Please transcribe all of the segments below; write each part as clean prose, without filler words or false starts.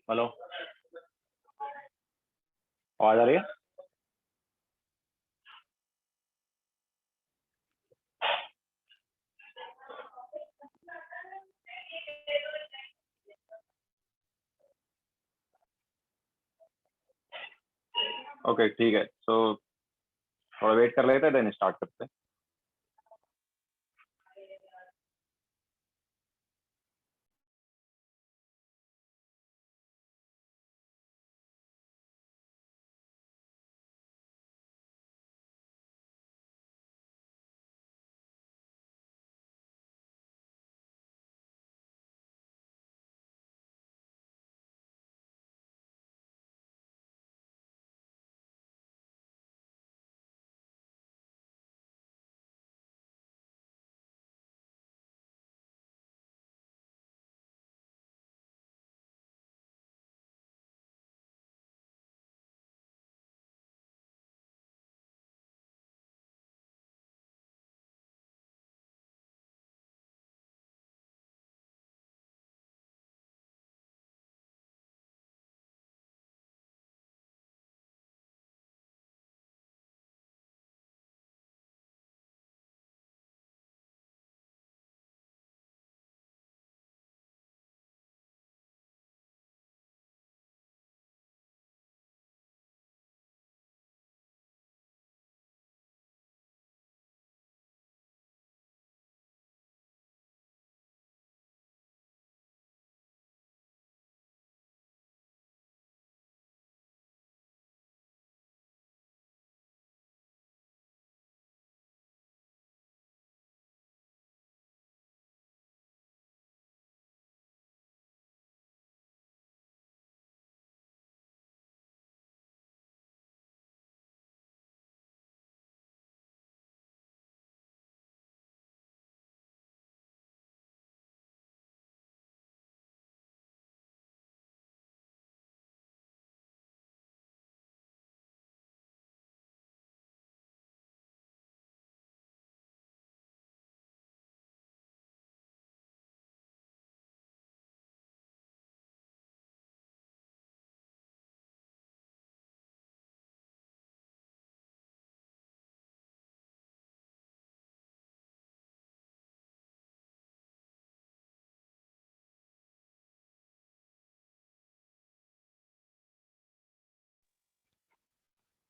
Hello, आवाज आ रही है? ओके, ठीक है। सो थोड़ा वेट कर लेते हैं, देन स्टार्ट करते हैं।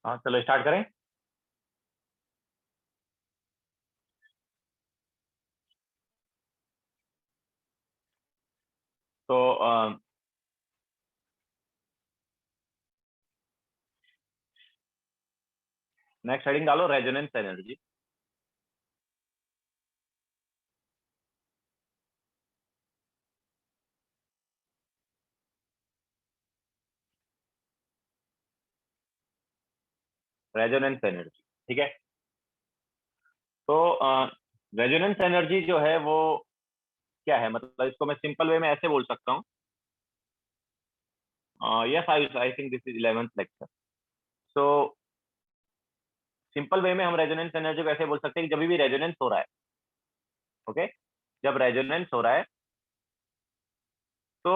हाँ, चलो स्टार्ट करें। तो नेक्स्ट हेडिंग डालो, रेजोनेंस एनर्जी। रेजोनेंस एनर्जी, ठीक है। तो रेजोनेंस एनर्जी जो है वो क्या है, मतलब इसको मैं सिंपल वे में ऐसे बोल सकता हूँ। Yes, I think this is 11th lecture. So simple way में हम रेजोनेंस एनर्जी को ऐसे बोल सकते हैं कि जब भी रेजोनेंस हो रहा है, ओके, जब रेजोनेंस हो रहा है तो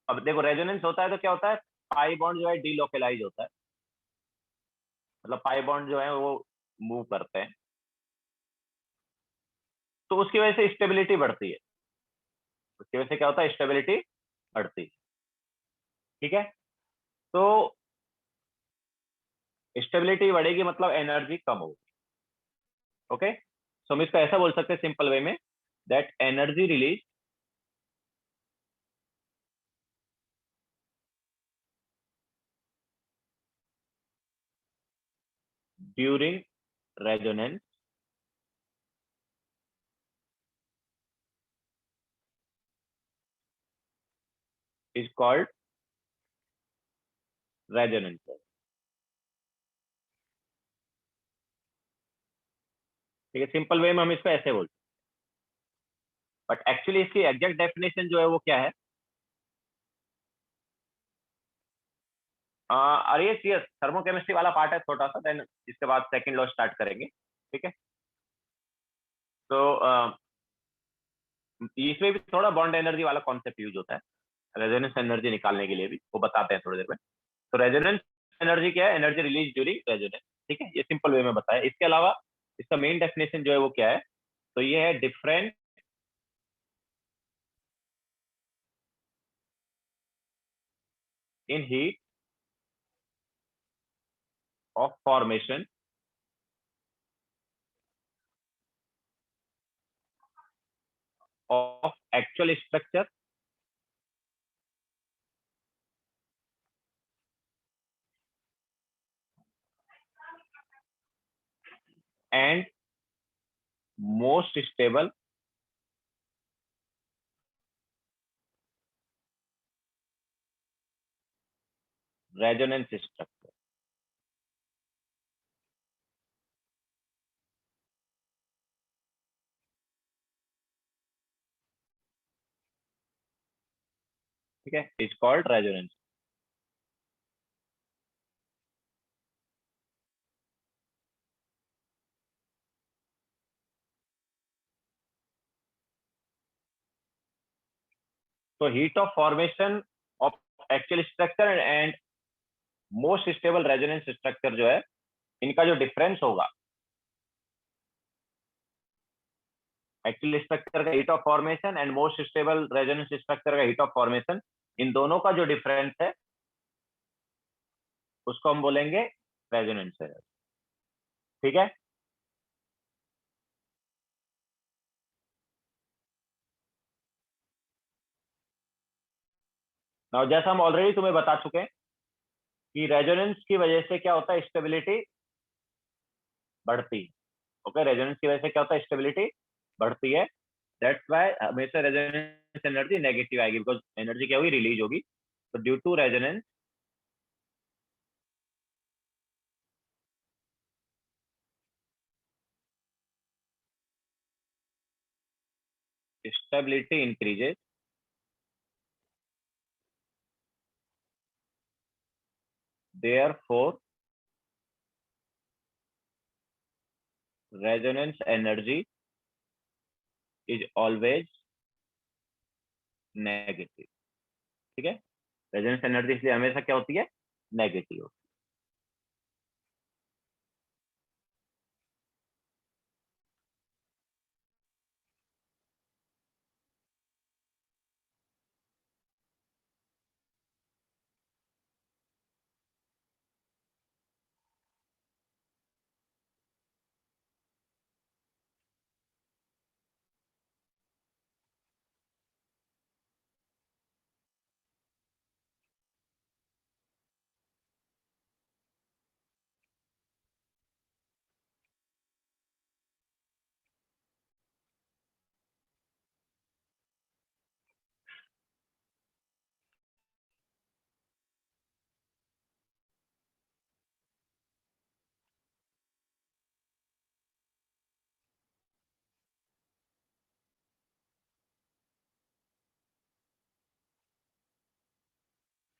अब देखो, रेजोनेंस होता है तो क्या होता है, पाई बॉन्ड जो है डीलोकेलाइज होता है। मतलब पाई बॉन्ड जो है वो मूव करते हैं, तो उसकी वजह से स्टेबिलिटी बढ़ती है। उसकी वजह से क्या होता है, स्टेबिलिटी बढ़ती है। ठीक है। तो स्टेबिलिटी बढ़ेगी मतलब एनर्जी कम होगी। ओके, सो हम इसको ऐसा बोल सकते हैं सिंपल वे में, that energy release during resonance is called resonance. ठीक है, सिंपल वे में हम इसको ऐसे बोलते हैं, बट एक्चुअली इसकी एग्जैक्ट डेफिनेशन जो है वो क्या है। अरे यस, थर्मोकेमिस्ट्री वाला पार्ट है छोटा सा, देन इसके बाद सेकंड लॉ स्टार्ट करेंगे। ठीक है। तो इसमें भी थोड़ा बॉन्ड एनर्जी वाला कॉन्सेप्ट यूज होता है। रेजोनेंस एनर्जी निकालने के लिए भी, वो बताते हैं थोड़ी देर में। तो रेजोनेंस एनर्जी क्या है? Energy release during resonance. ठीक है, ये सिंपल वे में बताया। इसके अलावा इसका मेन डेफिनेशन जो है वो क्या है? तो ये है difference in heat of formation of actual structure and most stable resonance structure. ठीक है, इज कॉल्ड रेजोनेंस। तो heat of formation of actual structure and most stable resonance structure जो है, इनका जो डिफरेंस होगा, एक्चुअल स्ट्रक्चर का heat of formation and most stable resonance structure का हीट ऑफ फॉर्मेशन, इन दोनों का जो डिफरेंस है उसको हम बोलेंगे रेजोनेंस एनर्जी। ठीक है, now जैसा हम ऑलरेडी तुम्हें बता चुके हैं कि रेजोनेंस की वजह से क्या होता है? स्टेबिलिटी बढ़ती है। ओके, रेजोनेंस की वजह से क्या होता है? स्टेबिलिटी बढ़ती है। दैट्स व्हाई हमेशा रेजोनेंस एनर्जी नेगेटिव आएगी, बिकॉज एनर्जी क्या होगी? रिलीज होगी। तो due to resonance stability increases, therefore resonance energy is always negative. ठीक है, रेजोनेंस एनर्जी इसलिए हमेशा क्या होती है? नेगेटिव होती है।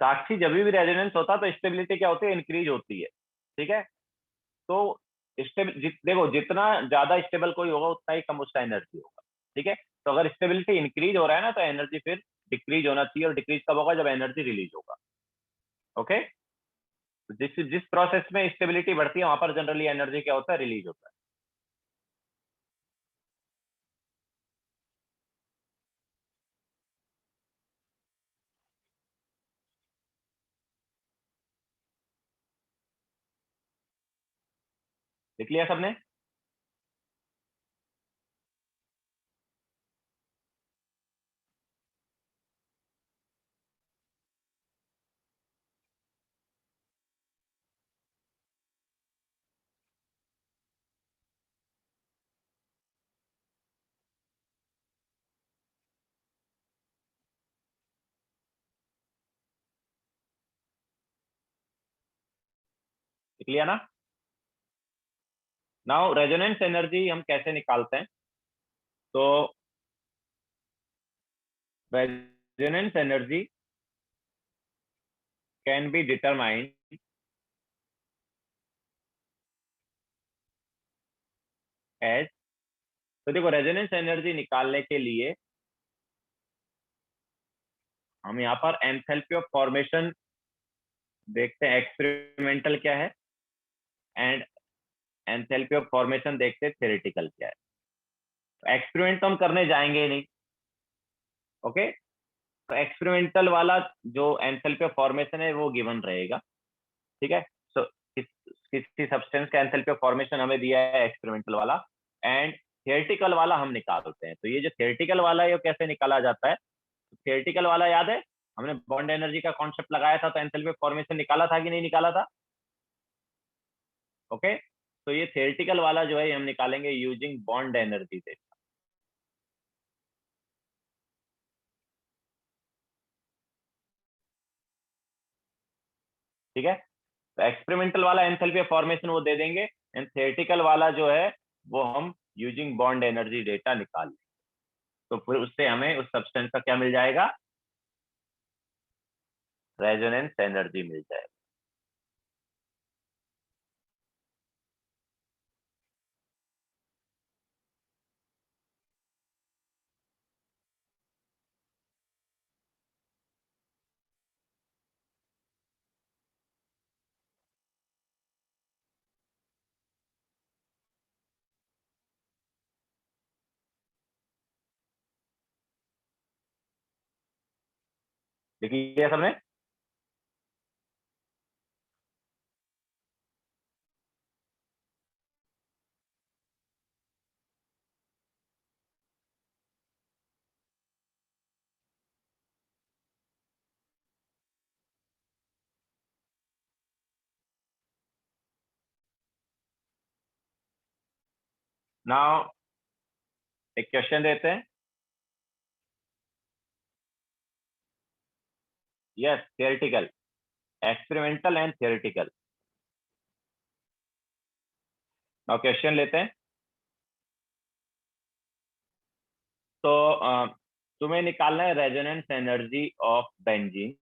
साक्षी, जब भी रेजोनेंस होता है तो स्टेबिलिटी क्या होती है? इंक्रीज होती है। ठीक है, तो देखो, जितना ज्यादा स्टेबल कोई होगा उतना ही कम उसका एनर्जी होगा। ठीक है, तो अगर स्टेबिलिटी इंक्रीज हो रहा है ना, तो एनर्जी फिर डिक्रीज होना चाहिए। और डिक्रीज कब होगा? जब एनर्जी रिलीज होगा। ओके, तो जिस जिस प्रोसेस में स्टेबिलिटी बढ़ती है वहां पर जनरली एनर्जी क्या होता है? रिलीज होता है। देख लिया सबने? देख लिया ना? नाउ रेजोनेंस एनर्जी हम कैसे निकालते हैं? तो resonance energy can be determined as, तो देखो रेजोनेंस एनर्जी निकालने के लिए हम यहाँ पर एंथैल्पी ऑफ फॉर्मेशन देखते हैं, एक्सपेरिमेंटल क्या है, एंड एंथैल्पी ऑफ फॉर्मेशन देखते हैं थ्योरेटिकल क्या है। एक्सपेरिमेंट तो हम करने जाएंगे ही नहीं, ओके। तो एक्सपेरिमेंटल वाला जो एंथैल्पी ऑफ फॉर्मेशन है वो गिवन रहेगा, ठीक है। सो किसी सब्सटेंस का एंथैल्पी ऑफ फॉर्मेशन हमें दिया है एक्सपेरिमेंटल वाला, एंड थियोरेटिकल वाला हम निकालते हैं। तो ये जो थियोरेटिकल वाला है ये कैसे निकाला जाता है, तो थियोरेटिकल वाला याद है, हमने बॉन्ड एनर्जी का कॉन्सेप्ट लगाया था, तो एंथैल्पी ऑफ फॉर्मेशन निकाला था कि नहीं निकाला था, ओके। तो ये थियोरेटिकल वाला जो है हम निकालेंगे यूजिंग बॉन्ड एनर्जी से, ठीक है। तो एक्सपेरिमेंटल वाला एंथैल्पी ऑफ फॉर्मेशन वो दे देंगे, एंड थियोरेटिकल वाला जो है वो हम यूजिंग बॉन्ड एनर्जी डेटा निकाल लेंगे। तो फिर उससे हमें उस सब्सटेंस का क्या मिल जाएगा, रेजोनेंस एनर्जी मिल जाएगा। देखिए सबने, नाउ एक क्वेश्चन देते हैं। Yes, theoretical, experimental and theoretical. Now question लेते हैं। तो तुम्हें निकालना है resonance energy of benzene.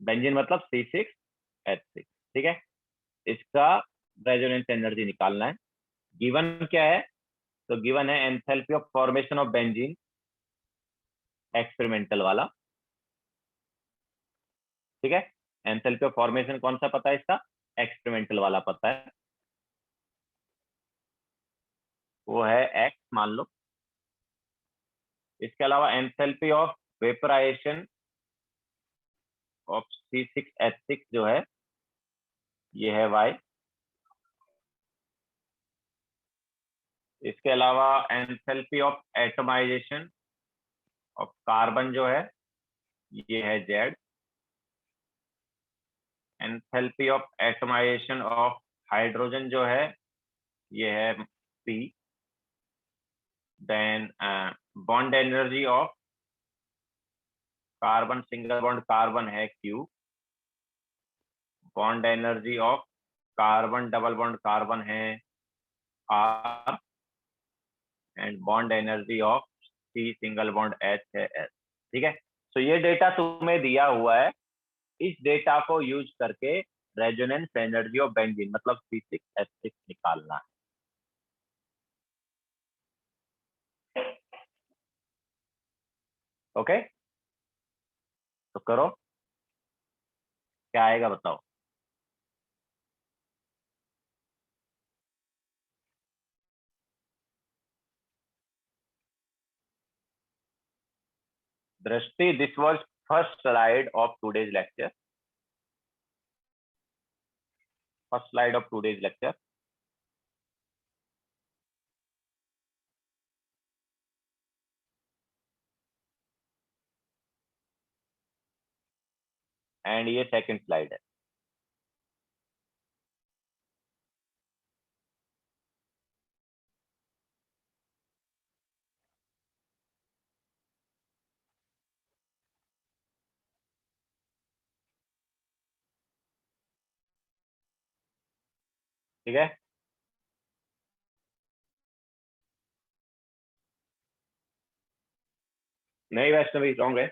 Benzene मतलब C6H6, ठीक है। इसका रेजोनेंस एनर्जी निकालना है। गिवन क्या है, तो गिवन है enthalpy of formation of benzene, experimental वाला, ठीक है। एंथैल्पी ऑफ फॉर्मेशन कौन सा पता है इसका, एक्सपेरिमेंटल वाला पता है, वो है एक्स मान लो। इसके अलावा enthalpy of vaporization of C6H6 जो है ये है वाई। इसके अलावा enthalpy of atomisation of carbon जो है ये है Z. Enthalpy of atomisation of hydrogen जो है ये है P. Then bond energy of carbon, single bond carbon है Q. Bond energy of carbon double bond carbon है R. And bond energy of C single bond H है S, ठीक है। तो ये डेटा तुम्हें दिया हुआ है, इस डेटा को यूज करके रेजोनेंस एनर्जी ऑफ बेंजीन मतलब C6H6 निकालना है, ओके। तो करो, क्या आएगा बताओ। Drishti, this was first slide of today's lecture, first slide of today's lecture. And ये सेकंड स्लाइड है। ठीक है, नहीं वैष्णवी रॉन्ग है।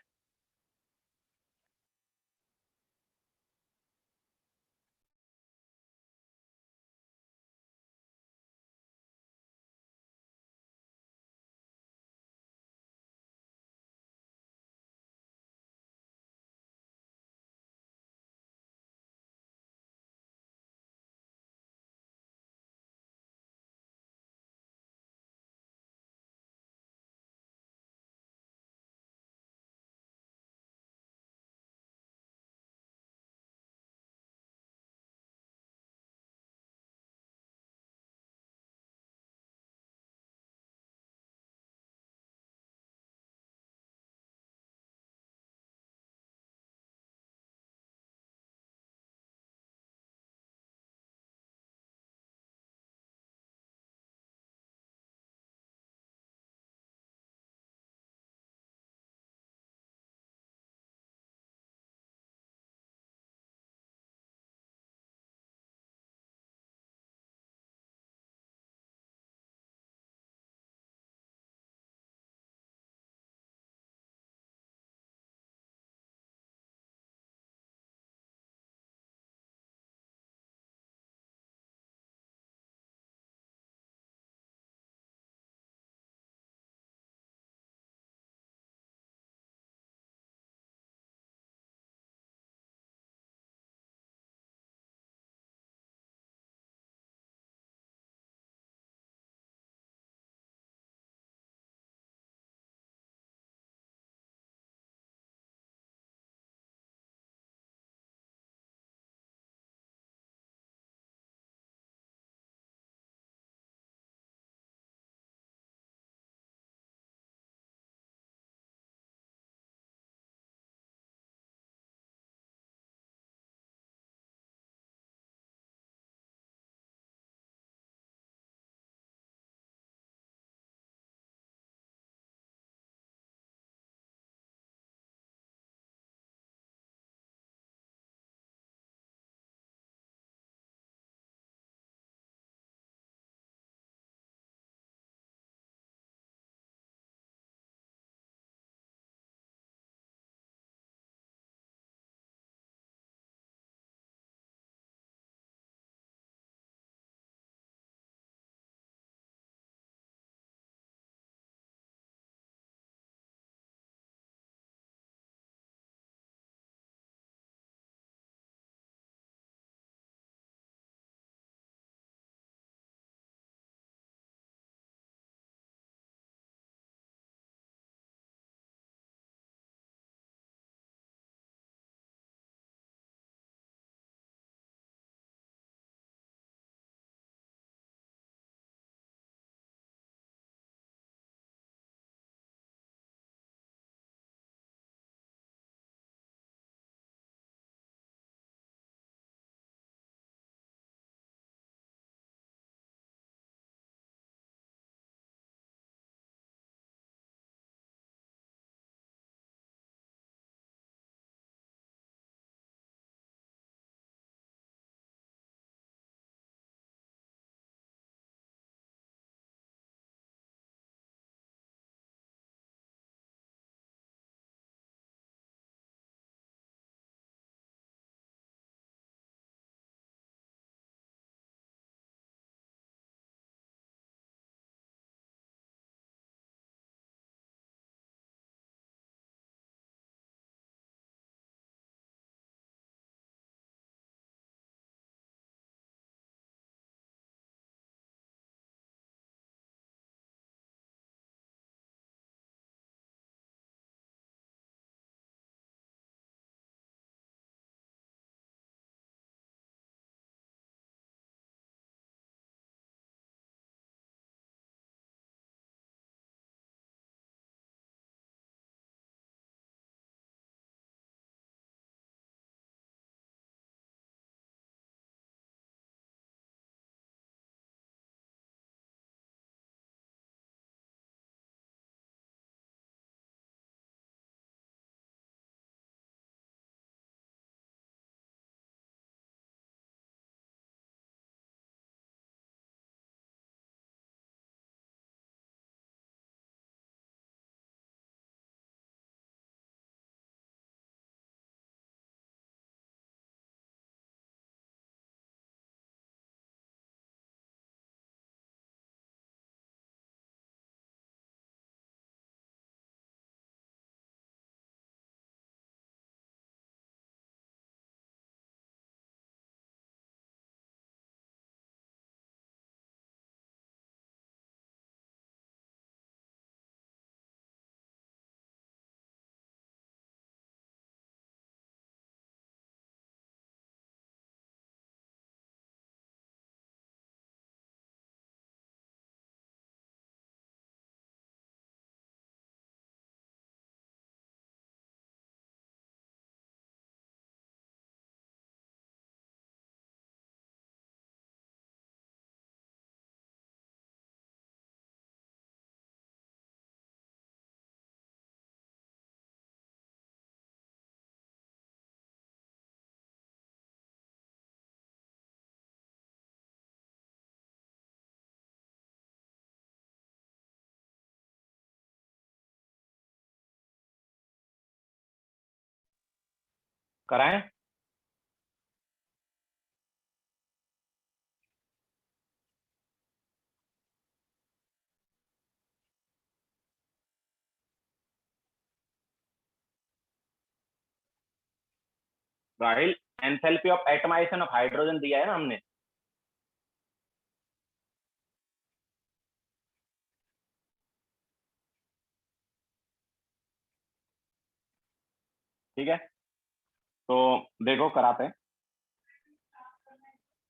कराएं? Rahil, enthalpy of atomisation of hydrogen दिया है ना हमने। ठीक है, तो देखो कराते हैं।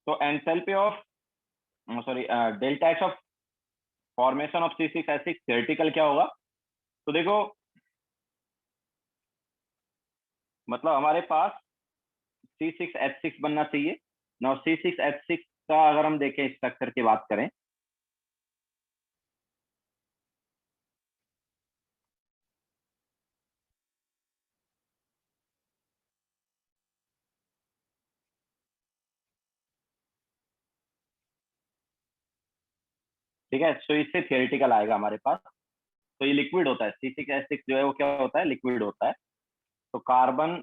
तो enthalpy of, sorry, delta x of formation of C6H6 theoretical क्या होगा? तो देखो, मतलब हमारे पास C6H6 बनना चाहिए ना। C6H6 का अगर हम देखें स्ट्रक्चर की बात करें, ठीक है, तो इससे थियोरेटिकल आएगा हमारे पास। तो ये लिक्विड होता है, C6H6 जो है वो क्या होता है, लिक्विड होता है। तो कार्बन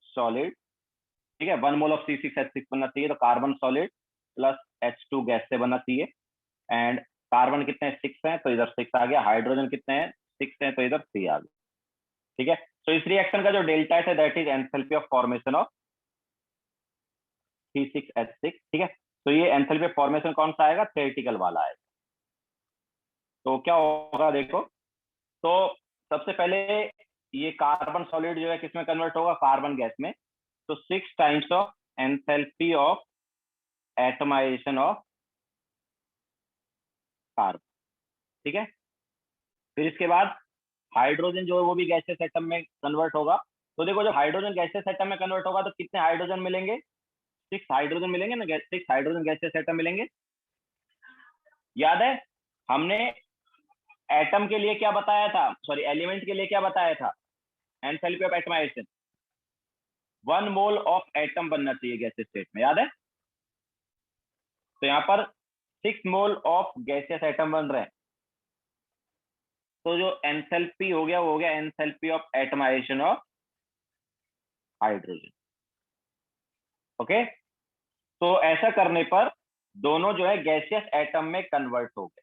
सॉलिड, ठीक है, 1 मोल ऑफ C6H6 बनना चाहिए, तो carbon solid plus H2 gas से बनना चाहिए। एंड कार्बन कितने हैं, 6 हैं, तो इधर 6 आ गया। हाइड्रोजन कितने हैं, 6 हैं, तो इधर 3 आ गया। ठीक है, तो इस रिएक्शन का जो डेल्टा है that is enthalpy of formation of C6H6। ठीक है, तो ये एंथैल्पी ऑफ फॉर्मेशन कौन सा आएगा, थ्योरेटिकल वाला है। तो क्या होगा देखो, तो सबसे पहले ये कार्बन सॉलिड जो है किसमें कन्वर्ट होगा, कार्बन गैस में। तो 6 times of enthalpy of atomisation of carbon. ठीक है, फिर इसके बाद हाइड्रोजन जो है वो भी गैसियस एटम में कन्वर्ट होगा। तो देखो, जब हाइड्रोजन गैसियस एटम में कन्वर्ट होगा तो कितने हाइड्रोजन मिलेंगे, 6 हाइड्रोजन मिलेंगे ना, 6 हाइड्रोजन गैसियस एटम मिलेंगे। याद है हमने एटम के लिए क्या बताया था, सॉरी एलिमेंट के लिए क्या बताया था, enthalpy of atomization 1 mole of atom बनना चाहिए गैसियस स्टेट में, याद है। तो यहाँ पर 6 मोल ऑफ गैसियस एटम बन रहे हैं। तो जो एंथैल्पी हो गया वो हो गया enthalpy of atomisation of hydrogen. Okay, तो ऐसा करने पर दोनों जो है गैसियस एटम में कन्वर्ट हो गए।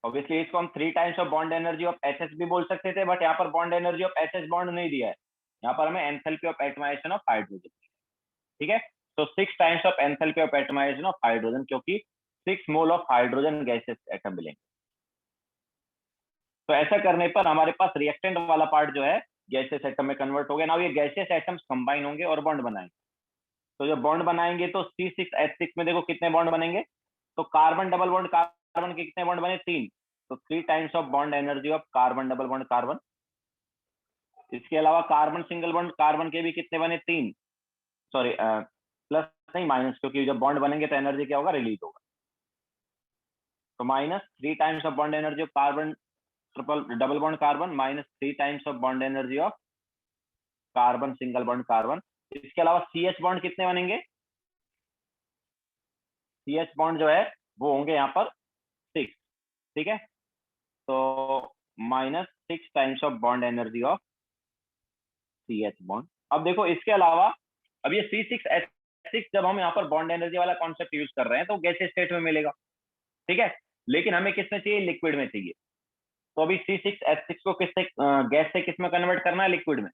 ऑब्वियसली इसको हम 3 times of bond energy of H H भी बोल सकते थे, बट यहाँ पर bond energy of H H bond नहीं दिया है, यहाँ पर हमें enthalpy of atomisation of hydrogen. ठीक है, तो 6 times of enthalpy of atomisation of hydrogen, क्योंकि 6 mole of hydrogen gaseous atom मिलेंगे। तो ऐसा करने पर हमारे पास रिएक्टेंट वाला पार्ट जो है गैसियस एटम में कन्वर्ट हो गया। ना ये गैसियस एटम्स कंबाइन होंगे और बॉन्ड बनाएंगे। तो जब बॉन्ड बनाएंगे तो C6H6 में देखो कितने बॉन्ड बनेंगे, तो कार्बन डबल बॉन्ड कार्बन के कितने बॉन्ड बने, 3। तो 3 times of bond energy of carbon double bond carbon. इसके अलावा कार्बन सिंगल बॉन्ड कार्बन के भी कितने बने, 3। सॉरी, प्लस नहीं माइनस, क्योंकि जब बॉन्ड बनेंगे तो एनर्जी क्या होगा, रिलीज होगा। तो -3 times of bond energy of carbon triple double bond carbon, -3 times of bond energy of carbon single bond carbon. इसके अलावा CH बॉन्ड कितने बनेंगे, CH बॉन्ड जो है वो होंगे यहाँ पर 6। ठीक है, तो -6 times of bond energy of CH bond. अब देखो इसके अलावा, अब ये C6H6 जब हम यहाँ पर बॉन्ड एनर्जी वाला कॉन्सेप्ट यूज कर रहे हैं तो गैसीय स्टेट में मिलेगा। ठीक है, लेकिन हमें किसमें चाहिए, लिक्विड में चाहिए। तो अभी C6H6 को किससे, गैस से किस में कन्वर्ट करना है, लिक्विड में।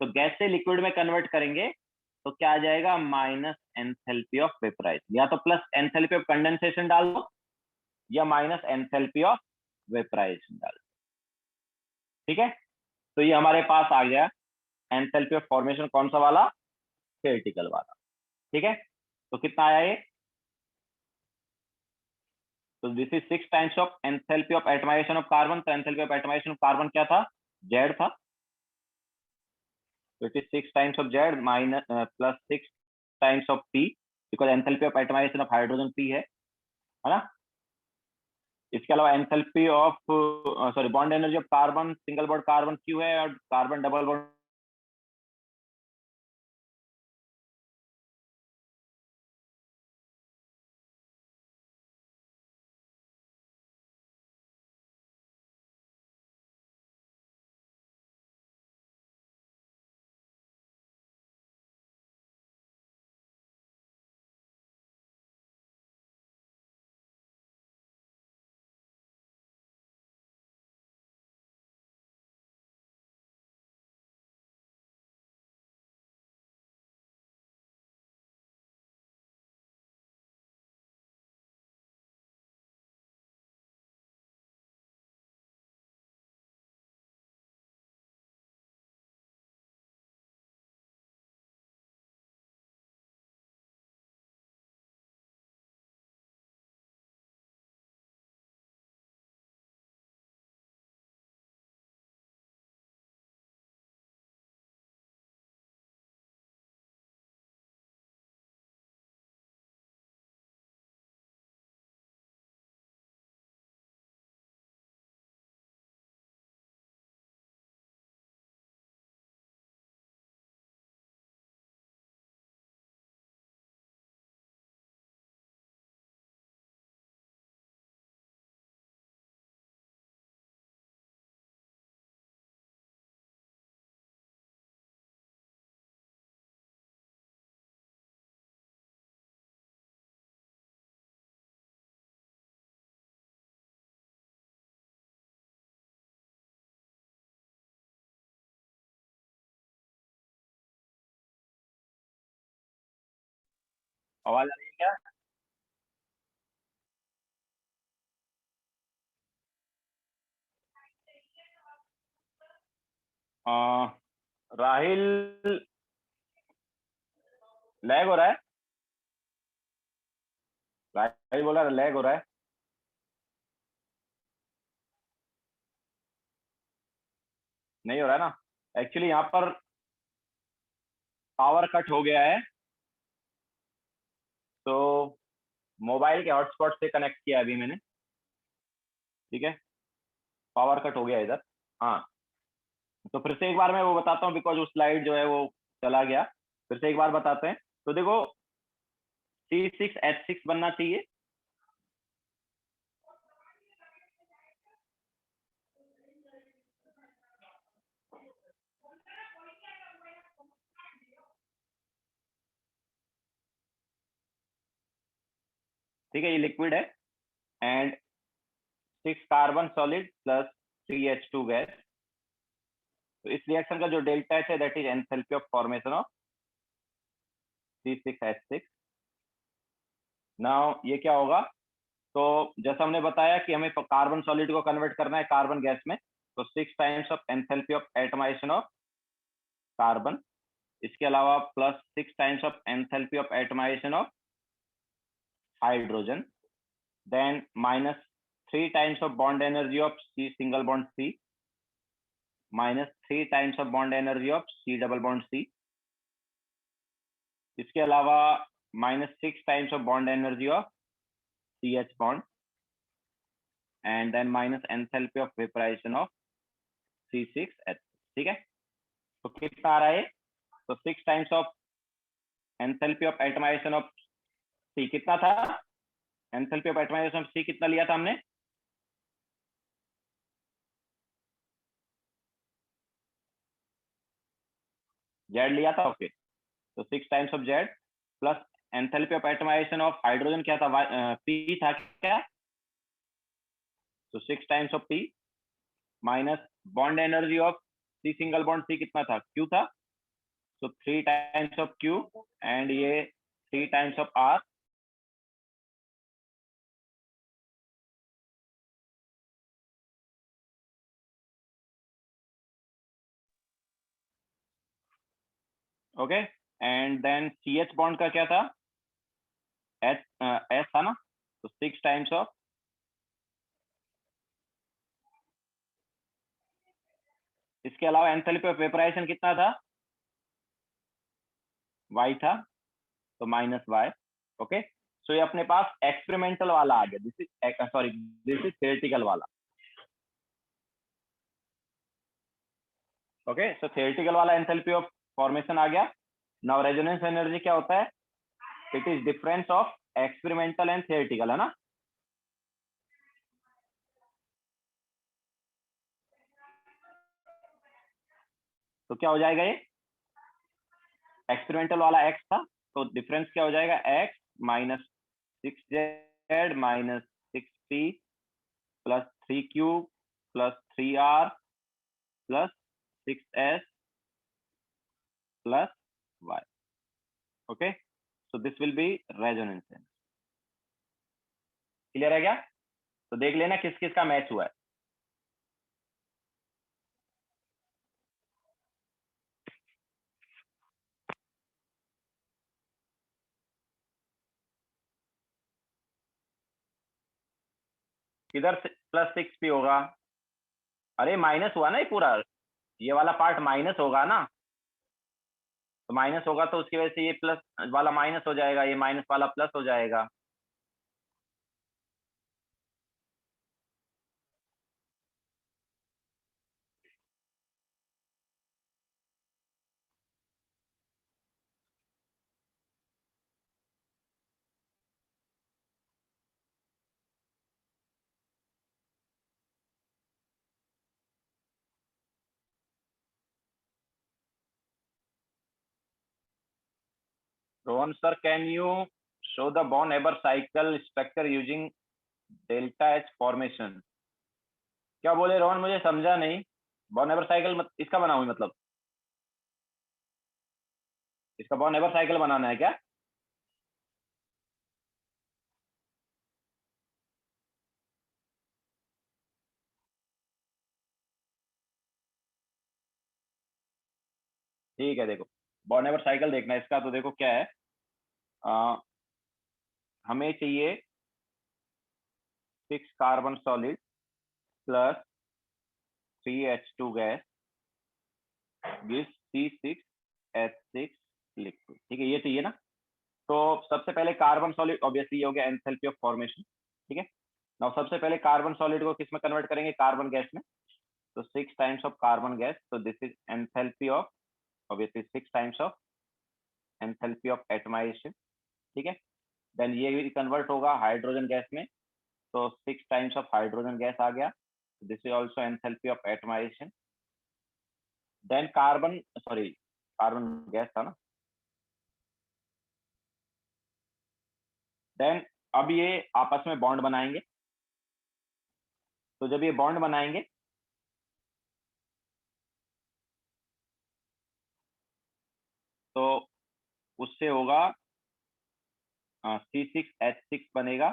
तो गैस से लिक्विड में कन्वर्ट करेंगे तो क्या आ जाएगा, माइनस एंथैल्पी ऑफ वेपराइजेशन, या तो प्लस एंथैल्पी ऑफ कंडेंसेशन डाल दो या माइनस एंथैल्पी ऑफ वेपराइजेशन डाल दो। ठीक है, तो ये हमारे पास आ गया एंथैल्पी ऑफ फॉर्मेशन, कौन सा वाला, थ्योरेटिकल वाला। ठीक है, तो कितना आया ये, तो this is 6 times of enthalpy of atomisation of carbon. तो enthalpy of atomisation of carbon क्या था, जेड था। तो it is 6 times of Z minus plus 6 times of P, because enthalpy of atomisation of hydrogen P है ना। इसके अलावा enthalpy of, sorry, bond energy of carbon single bond carbon Q है, और कार्बन डबल बॉन्ड आवाज आ रही है क्या? राहिल, लैग हो रहा है। राहिल बोला लैग हो रहा है। नहीं हो रहा है ना, एक्चुअली यहाँ पर पावर कट हो गया है, तो मोबाइल के हॉटस्पॉट से कनेक्ट किया अभी मैंने। ठीक है, पावर कट हो गया इधर। हाँ, तो फिर से एक बार मैं वो बताता हूँ, बिकॉज उस स्लाइड जो है वो चला गया। फिर से एक बार बताते हैं। तो देखो, C6H6 बनना चाहिए। ठीक है, ये लिक्विड है, and 6 carbon solid plus 3H2 gas. तो इस रिएक्शन का जो डेल्टा एच है, that is enthalpy of formation of C6H6। Now ये क्या होगा? तो जैसा हमने बताया कि हमें कार्बन सॉलिड को कन्वर्ट करना है कार्बन गैस में, तो 6 times of enthalpy of atomisation of carbon. इसके अलावा plus 6 times of enthalpy of atomisation of hydrogen, then minus 3 times of bond energy of C single bond C, minus 3 times of bond energy of C double bond C. इसके अलावा -6 times of bond energy of C H bond, and then minus enthalpy of vaporization of C6H। ठीक है, तो कितना आ रहा है? तो 6 times of enthalpy of atomisation of C कितना था? Enthalpy of atomisation of C कितना लिया था हमने? जेड लिया था। ओके, तो 6 times of Z plus enthalpy of atomisation of hydrogen क्या था? पी था क्या? तो 6 times of P minus bond energy of C single bond C कितना था? क्यू था। तो 3 टाइम्स ऑफ क्यू, एंड ये 3 times of R. Okay, and then C H bond का क्या था? एच एस था ना, तो 6 टाइम्स ऑफ, इसके अलावा एंथैल्पी ऑफ वेपराइजेशन कितना था? वाई था, तो माइनस वाई। ओके, सो ये अपने पास एक्सपेरिमेंटल वाला आ गया, this is sorry, this is theoretical वाला। ओके, सो थियोरेटिकल वाला एंथैल्पी ऑफ फॉर्मेशन आ गया। नाउ रेजोनेंस एनर्जी क्या होता है? It is difference of experimental and theoretical, है ना। तो क्या हो जाएगा ये? एक्सपेरिमेंटल वाला एक्स था, तो डिफरेंस क्या हो जाएगा? X minus 6Z minus 6P plus 3Q plus 3R plus 6S plus Y। Okay, so this will be resonance. Clear है क्या? तो देख लेना किस किस का मैच हुआ है। किधर से +6P होगा? अरे माइनस हुआ ना ये पूरा, ये वाला पार्ट माइनस होगा ना, तो माइनस होगा तो उसकी वजह से ये प्लस वाला माइनस हो जाएगा, ये माइनस वाला प्लस हो जाएगा। Rohan sir, can you show the Born Haber cycle structure using delta H formation? क्या बोले रोहन, मुझे समझा नहीं। बॉन एबर साइकिल इसका बनाऊं मतलब? इसका बॉन एबर साइकिल बनाना है क्या? ठीक है, देखो बॉर्न नेबर साइकिल देखना है इसका, तो देखो क्या है, हमें चाहिए 6 carbon solid plus 3H2 gas gives C6H6 liquid. ठीक है, ये चाहिए ना। तो सबसे पहले कार्बन सॉलिड, ऑब्वियसली ये हो गया एंथैल्पी ऑफ फॉर्मेशन। ठीक है, नाउ सबसे पहले कार्बन सॉलिड को किस में कन्वर्ट करेंगे, कार्बन गैस में। तो 6 टाइम्स ऑफ कार्बन गैस, तो this is enthalpy of, obviously 6 times of enthalpy of atomization. ठीक है, देन ये भी कन्वर्ट होगा हाइड्रोजन गैस में, तो 6 टाइम्स ऑफ हाइड्रोजन गैस आ गया, this is also enthalpy of atomization. Then carbon, sorry carbon gas था ना। देन अब ये आपस में बॉन्ड बनाएंगे, तो जब ये बॉन्ड बनाएंगे तो उससे होगा C6H6 बनेगा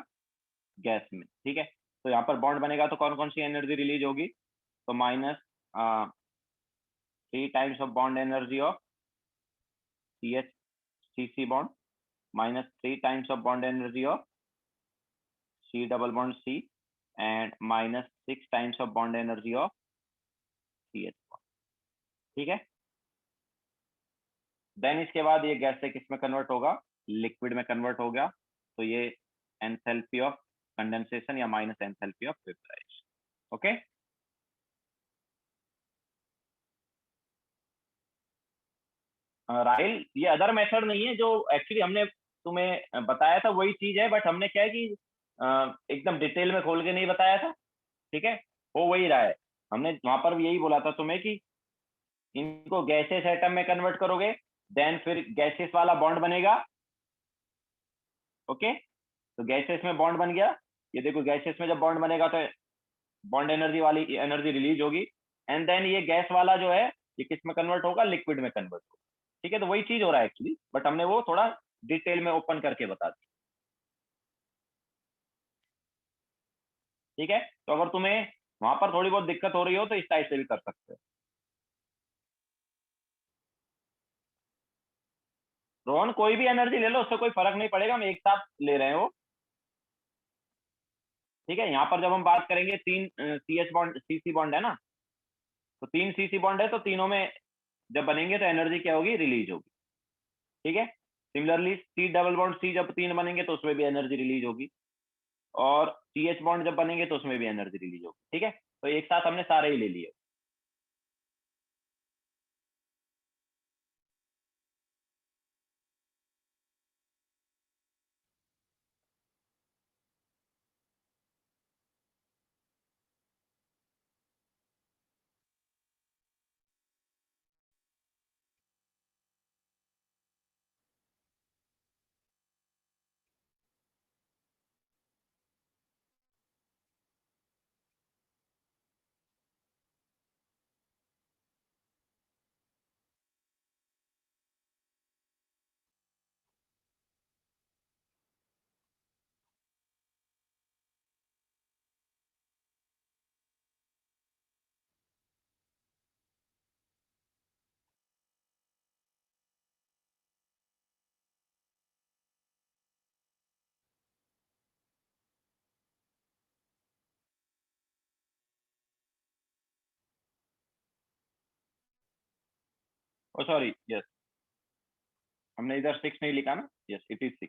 गैस में। ठीक है, तो यहाँ पर बॉन्ड बनेगा तो कौन कौन सी एनर्जी रिलीज होगी, तो minus 3 times of bond energy of CH bond, minus 3 times of bond energy of C double bond C, and minus 6 times of bond energy of CH bond. ठीक है, देन इसके बाद ये गैस से किस में कन्वर्ट होगा, लिक्विड में कन्वर्ट हो गया, तो ये एंथैल्पी ऑफ कंडेंसेशन या minus enthalpy of vaporization. Okay, Rahil ये अदर मेथड नहीं है, जो एक्चुअली हमने तुम्हें बताया था वही चीज है, बट हमने क्या है कि एकदम डिटेल में खोल के नहीं बताया था। ठीक है, वो वही रहा है, हमने वहां पर भी यही बोला था तुम्हें कि इनको गैसेस एटम में कन्वर्ट करोगे, देन फिर गैसेस वाला बॉन्ड बनेगा। ओके, तो गैसेस में बॉन्ड बन गया, ये देखो गैसेस में जब बॉन्ड बनेगा तो बॉन्ड एनर्जी वाली एनर्जी रिलीज होगी, एंड देन ये गैस वाला जो है ये किस में कन्वर्ट होगा, लिक्विड में कन्वर्ट होगा। ठीक है, तो वही चीज हो रहा है एक्चुअली, बट हमने वो थोड़ा डिटेल में ओपन करके बता दिया। ठीक है, तो अगर तुम्हें वहां पर थोड़ी बहुत दिक्कत हो रही हो तो इस टाइप से भी कर सकते हो। रोहन कोई भी एनर्जी ले लो, उससे कोई फर्क नहीं पड़ेगा, हम एक साथ ले रहे हो। ठीक है, यहाँ पर जब हम बात करेंगे 3 CH बॉन्ड CC बॉन्ड है ना, तो 3 CC बॉन्ड है, तो तीनों में जब बनेंगे तो एनर्जी क्या होगी, रिलीज होगी। ठीक है, similarly C double bond C जब 3 बनेंगे तो उसमें भी एनर्जी रिलीज होगी, और CH बॉन्ड जब बनेंगे तो उसमें भी एनर्जी रिलीज होगी। ठीक है, तो एक साथ हमने सारे ही ले लिए। ओ सॉरी, यस, हमने इधर 6 नहीं लिखा ना, यस इट इज 6।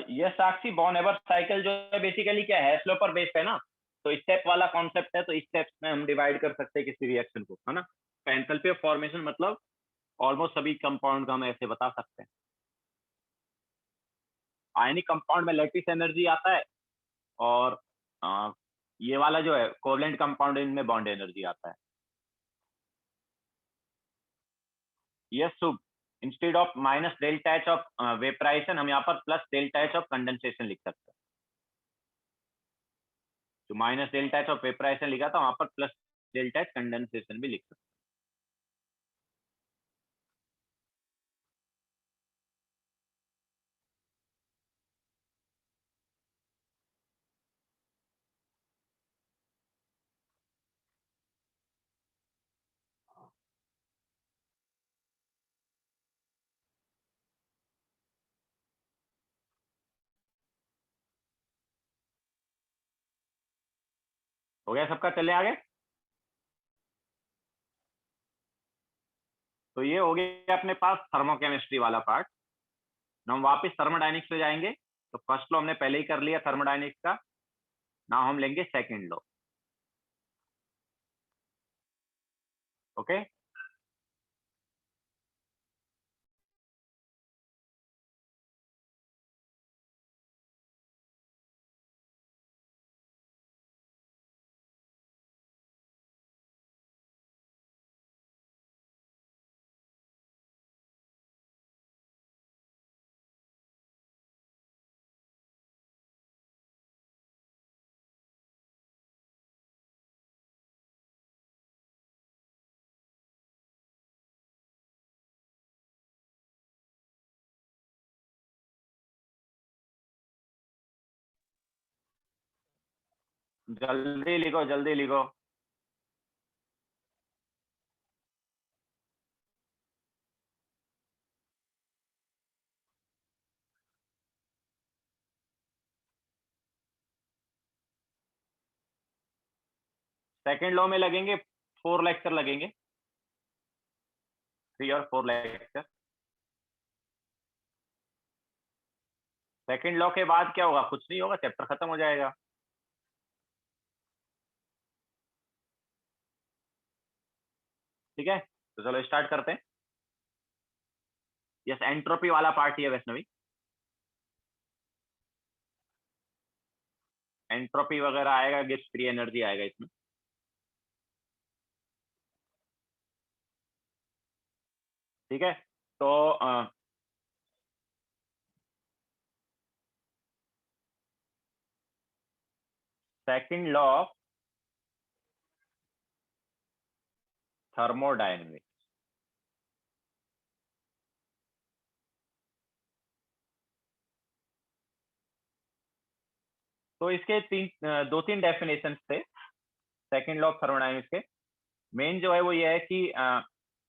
ये साक्षी, बॉर्न एवर साइकिल जो है बेसिकली क्या है, स्लो पर बेस्ड है ना, तो स्टेप वाला कॉन्सेप्ट है, तो स्टेप्स में हम डिवाइड कर सकते हैं किसी रिएक्शन को, है ना। तो एंथैल्पी ऑफ फॉर्मेशन मतलब ऑलमोस्ट सभी कंपाउंड का हम ऐसे बता सकते हैं। आयनिक कंपाउंड में लैटिस एनर्जी आता है, और ये वाला जो है कोवलेंट कंपाउंड, इनमें बॉन्ड एनर्जी आता है। Yes Shubh, instead of minus delta H of vaporization हम यहाँ पर plus delta H of condensation लिख सकते हैं। जो minus delta H of vaporization लिखा था वहां पर प्लस डेल्टा एच कंडेंसेशन भी लिख सकते हैं। हो गया सबका, चले आगे। तो ये हो गया अपने पास थर्मोकेमिस्ट्री वाला पार्ट। हम वापस थर्मोडायनिक्स पे जाएंगे। तो फर्स्ट लॉ हमने पहले ही कर लिया थर्मोडायनिक्स का, ना हम लेंगे सेकंड लॉ। ओके, जल्दी लिखो जल्दी लिखो। सेकंड लॉ में लगेंगे 4 लेक्चर लगेंगे, 3 और 4 लेक्चर। सेकंड लॉ के बाद क्या होगा? कुछ नहीं होगा, चैप्टर खत्म हो जाएगा। ठीक है, तो चलो स्टार्ट करते हैं। यस, एंट्रोपी वाला पार्ट ही है वैष्णवी। एंट्रोपी वगैरह आएगा, गिब्स फ्री एनर्जी आएगा इसमें। ठीक है, तो सेकंड लॉ ऑफ थर्मोडायनेमिक्स। तो इसके दो तीन डेफिनेशन थे सेकंड लॉ ऑफ थर्मोडायनेमिक्स के। मेन जो है वो ये है कि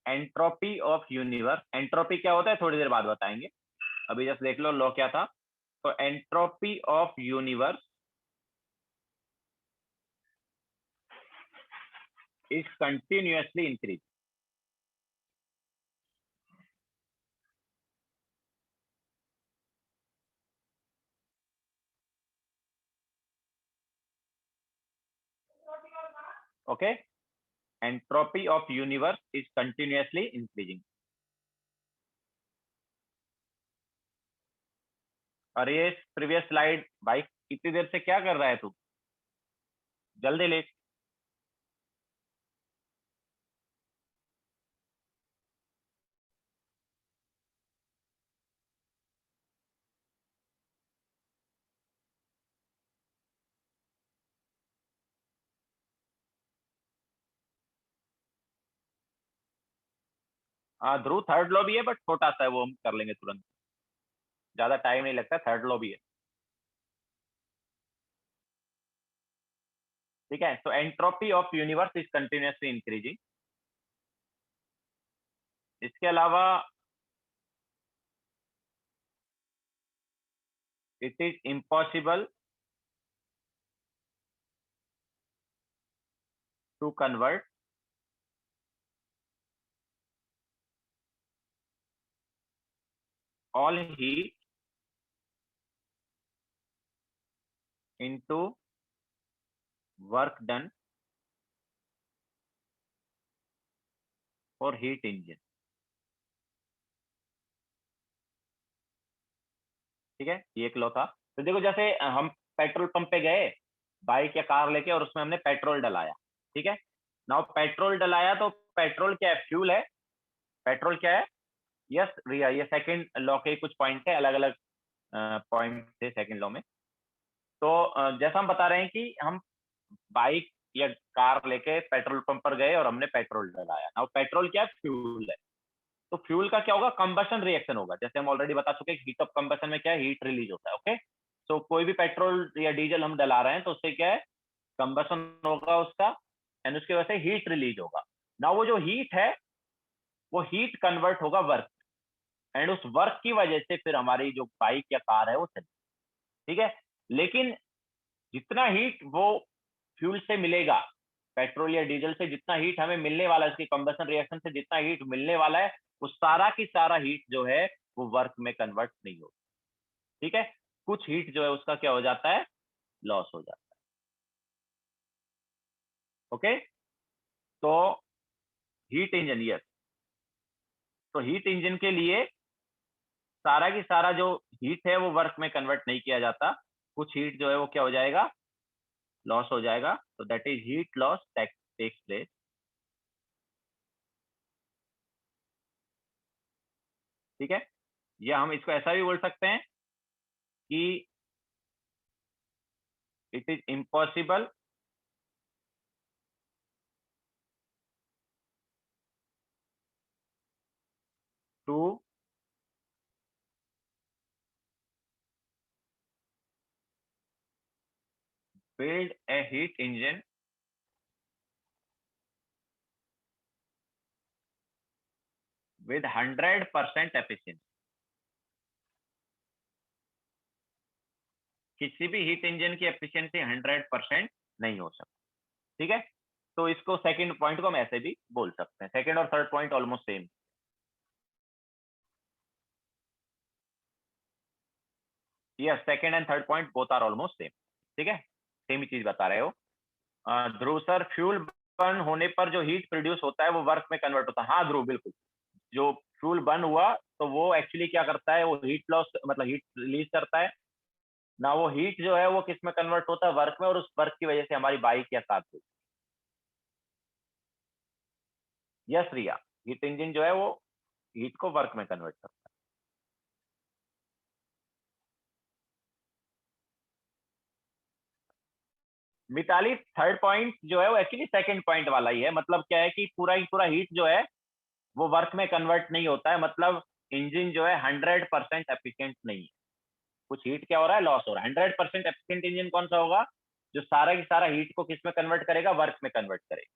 एंट्रोपी ऑफ यूनिवर्स, एंट्रोपी क्या होता है थोड़ी देर बाद बताएंगे, अभी जस्ट देख लो लॉ क्या था। तो entropy of universe is continuously increase. Okay, entropy of universe is continuously increasing. और ये प्रीवियस स्लाइड भाई, कितनी देर से क्या कर रहा है तू? जल्दी लिख। ध्रुव थर्ड लॉ भी है, बट छोटा सा है, वो हम कर लेंगे तुरंत, ज्यादा टाइम नहीं लगता। थर्ड लॉ भी है। ठीक है, तो entropy of universe is continuously increasing. इसके अलावा it is impossible to convert all heat into work done for heat engine। ठीक है, ये एक लॉ था। तो देखो जैसे हम पेट्रोल पंप पे गए बाइक या कार लेके और उसमें हमने पेट्रोल डलाया, ठीक है। नाउ पेट्रोल डलाया तो पेट्रोल क्या है, फ्यूल है। पेट्रोल क्या है, यस रिया, ये सेकंड लॉ के कुछ पॉइंट है, अलग अलग पॉइंट थे सेकंड लॉ में। तो जैसा हम बता रहे हैं कि हम बाइक या कार लेके पेट्रोल पंप पर गए और हमने पेट्रोल डलाया। नाउ पेट्रोल क्या है, फ्यूल है। तो फ्यूल का क्या होगा, कंबशन रिएक्शन होगा। जैसे हम ऑलरेडी बता चुके हैं, हीट ऑफ कंबशन में क्या है, हीट रिलीज होता है। ओके, तो कोई भी पेट्रोल या डीजल हम डला रहे हैं तो उससे क्या है, कंबशन होगा उसका, एंड उसकी वजह से हीट रिलीज होगा। ना वो जो हीट है वो हीट कन्वर्ट होगा वर्क, एंड उस वर्क की वजह से फिर हमारी जो बाइक या कार है वो चलेगी, ठीक है। लेकिन जितना हीट वो फ्यूल से मिलेगा, पेट्रोल या डीजल से जितना हीट हमें मिलने वाला है, इसकी कंबशन रिएक्शन से जितना हीट मिलने वाला है, वो सारा की सारा हीट जो है वो वर्क में कन्वर्ट नहीं होगा, ठीक है। कुछ हीट जो है उसका क्या हो जाता है, लॉस हो जाता है। ओके, तो हीट इंजन, यस, तो हीट इंजन के लिए सारा की सारा जो हीट है वो वर्क में कन्वर्ट नहीं किया जाता। कुछ हीट जो है वो क्या हो जाएगा, लॉस हो जाएगा। तो that is heat loss takes place, ठीक है। या हम इसको ऐसा भी बोल सकते हैं कि it is impossible to build a heat engine with 100% efficiency। किसी भी हीट इंजन की एफिशिएंसी 100% नहीं हो सकती, ठीक है। तो इसको सेकंड पॉइंट को हम ऐसे भी बोल सकते हैं, सेकंड और third point almost same. Yes, second and third point both are almost same, ठीक है, सेम ही चीज बता रहे हो। ध्रुव सर, फ्यूल बर्न होने पर जो हीट प्रोड्यूस होता है वो वर्क में कन्वर्ट होता है। हाँ ध्रुव, बिल्कुल। जो फ्यूल बर्न हुआ तो वो एक्चुअली क्या करता है, वो हीट लॉस मतलब हीट रिलीज करता है ना। वो हीट जो है वो किस में कन्वर्ट होता है, वर्क में, और उस वर्क की वजह से हमारी बाइक या कार को। यस रिया, हीट इंजन जो है वो हीट को वर्क में कन्वर्ट करता है। मिताली, थर्ड पॉइंट जो है वो एक्चुअली सेकंड पॉइंट वाला ही है। मतलब क्या है कि पूरा ही पूरा हीट जो है वो वर्क में कन्वर्ट नहीं होता है। मतलब इंजन जो है 100% एफिशिएंट नहीं है। कुछ हीट क्या हो रहा है, लॉस हो रहा है। 100% एफिशिएंट इंजन कौन सा होगा, जो सारा की सारा हीट को किस में कन्वर्ट करेगा, वर्क में कन्वर्ट करेगा।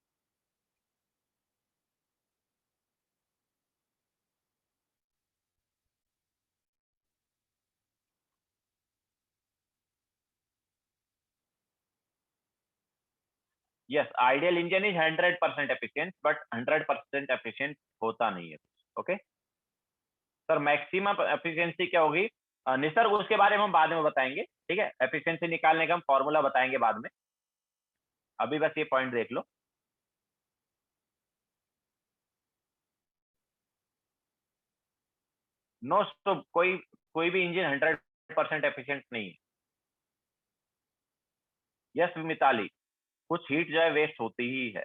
Yes, ideal engine is 100% efficient, but 100% efficient होता नहीं है। ओके सर, मैक्सिमम एफिशिएंसी क्या होगी, निसर्ग, उसके बारे में हम बाद में बताएंगे, ठीक है। एफिशिएंसी निकालने का हम फॉर्मूला बताएंगे बाद में, अभी बस ये पॉइंट देख लो। नो, तो कोई कोई भी इंजन 100% एफिशिएंट नहीं है। यस मिताली, कुछ हीट जो है वेस्ट होती ही है।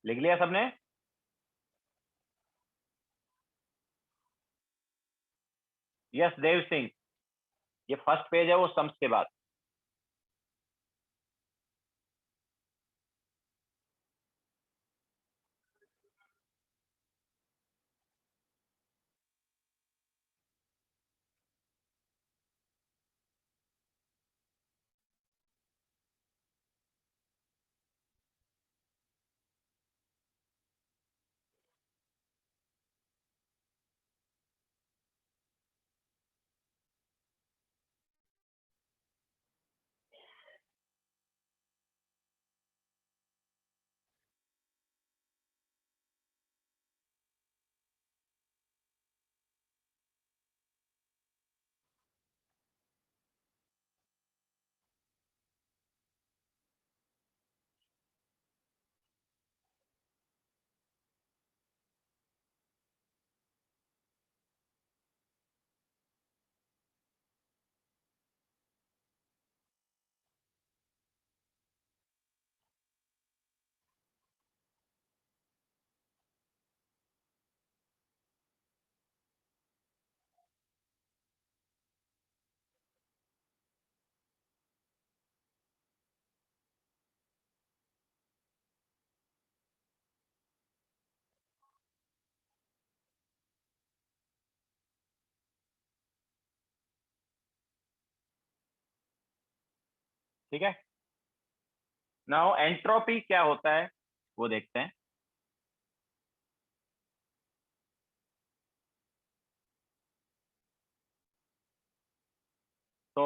लिख लिया सबने? यस देव सिंह, ये फर्स्ट पेज है वो सम्स के बाद। ठीक है। नाउ एंट्रोपी क्या होता है वो देखते हैं। तो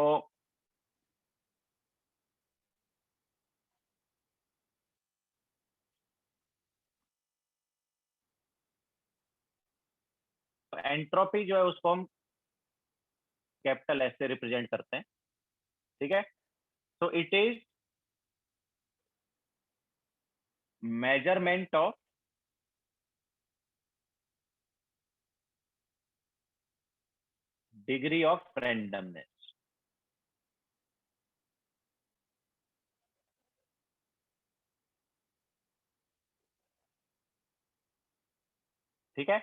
एंट्रोपी जो है उसको हम कैपिटल एस से रिप्रेजेंट करते हैं। ठीक है। तो it is measurement of degree of randomness. ठीक है।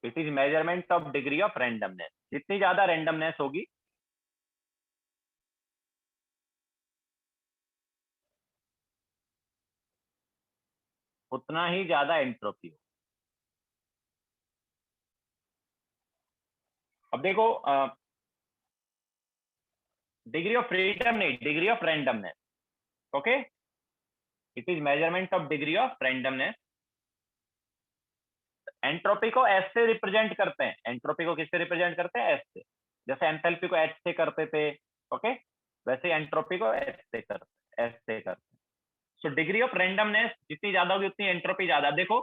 It is measurement of degree of randomness. जितनी ज्यादा रैंडमनेस होगी उतना ही ज्यादा एंट्रोपी हो। अब देखो डिग्री ऑफ फ्रीडम नहीं, degree of randomness. Okay. It is measurement of degree of randomness. Entropy को एस से रिप्रेजेंट करते हैं। एंट्रोपी को किससे रिप्रेजेंट करते हैं? एस से। जैसे एंथैल्पी को एच से करते थे। ओके। वैसे एंट्रोपी को एस से करते, एस से करते। सो डिग्री ऑफ रैंडमनेस जितनी ज्यादा होगी उतनी एंट्रोपी ज्यादा। देखो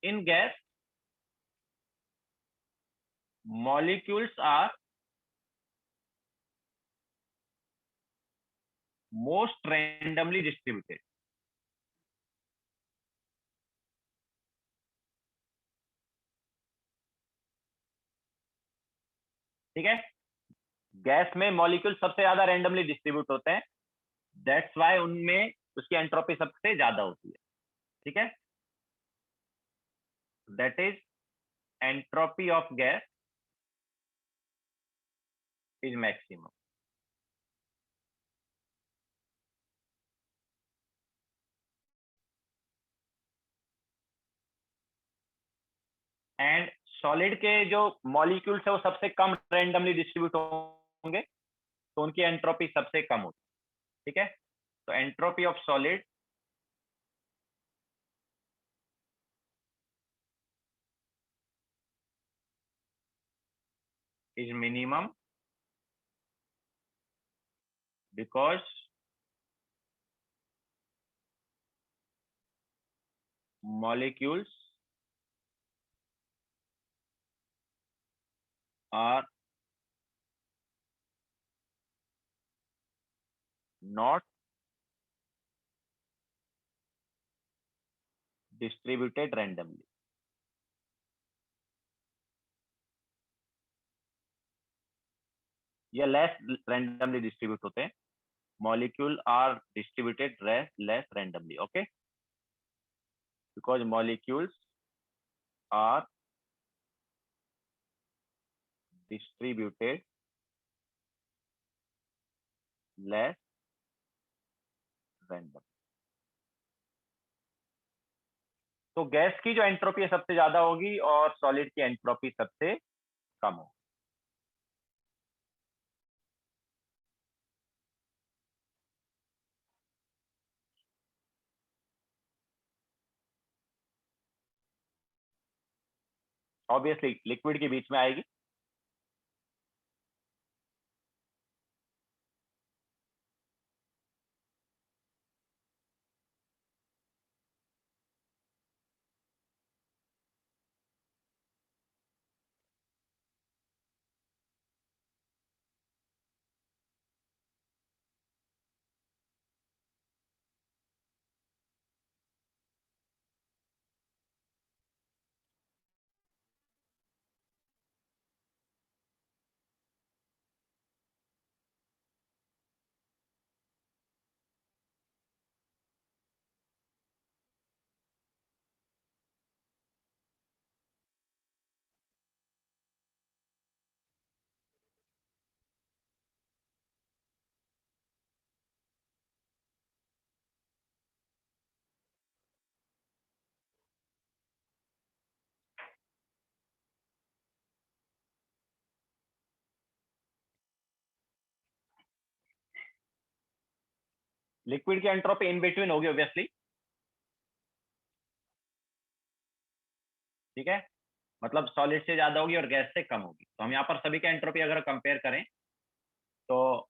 in gas molecules are most randomly distributed. ठीक है। गैस में मॉलिक्यूल सबसे ज्यादा रैंडमली डिस्ट्रीब्यूट होते हैं। दैट्स वाई उनमें उसकी एंट्रोपी सबसे ज्यादा होती है। ठीक है। That is entropy of gas is maximum. And solid के जो मॉलिक्यूल्स है वो सबसे कम रैंडमली डिस्ट्रीब्यूट होंगे, तो उनकी एंट्रोपी सबसे कम होती है। ठीक है। तो entropy of solid is minimum because molecules are not distributed randomly। ये लेस रैंडमली डिस्ट्रीब्यूट होते हैं। Molecule are distributed less randomly. Okay. Because molecules are distributed less random. तो गैस की जो एंट्रोपी है सबसे ज्यादा होगी और सॉलिड की एंट्रोपी सबसे कम होगी। ऑब्वियसली लिक्विड के बीच में आएगी। लिक्विड की एंट्रोपी इन बिटवीन होगी ऑब्वियसली, ठीक है, मतलब सॉलिड से ज्यादा होगी और गैस से कम होगी। तो हम यहाँ पर सभी का एंट्रोपी अगर कंपेयर करें तो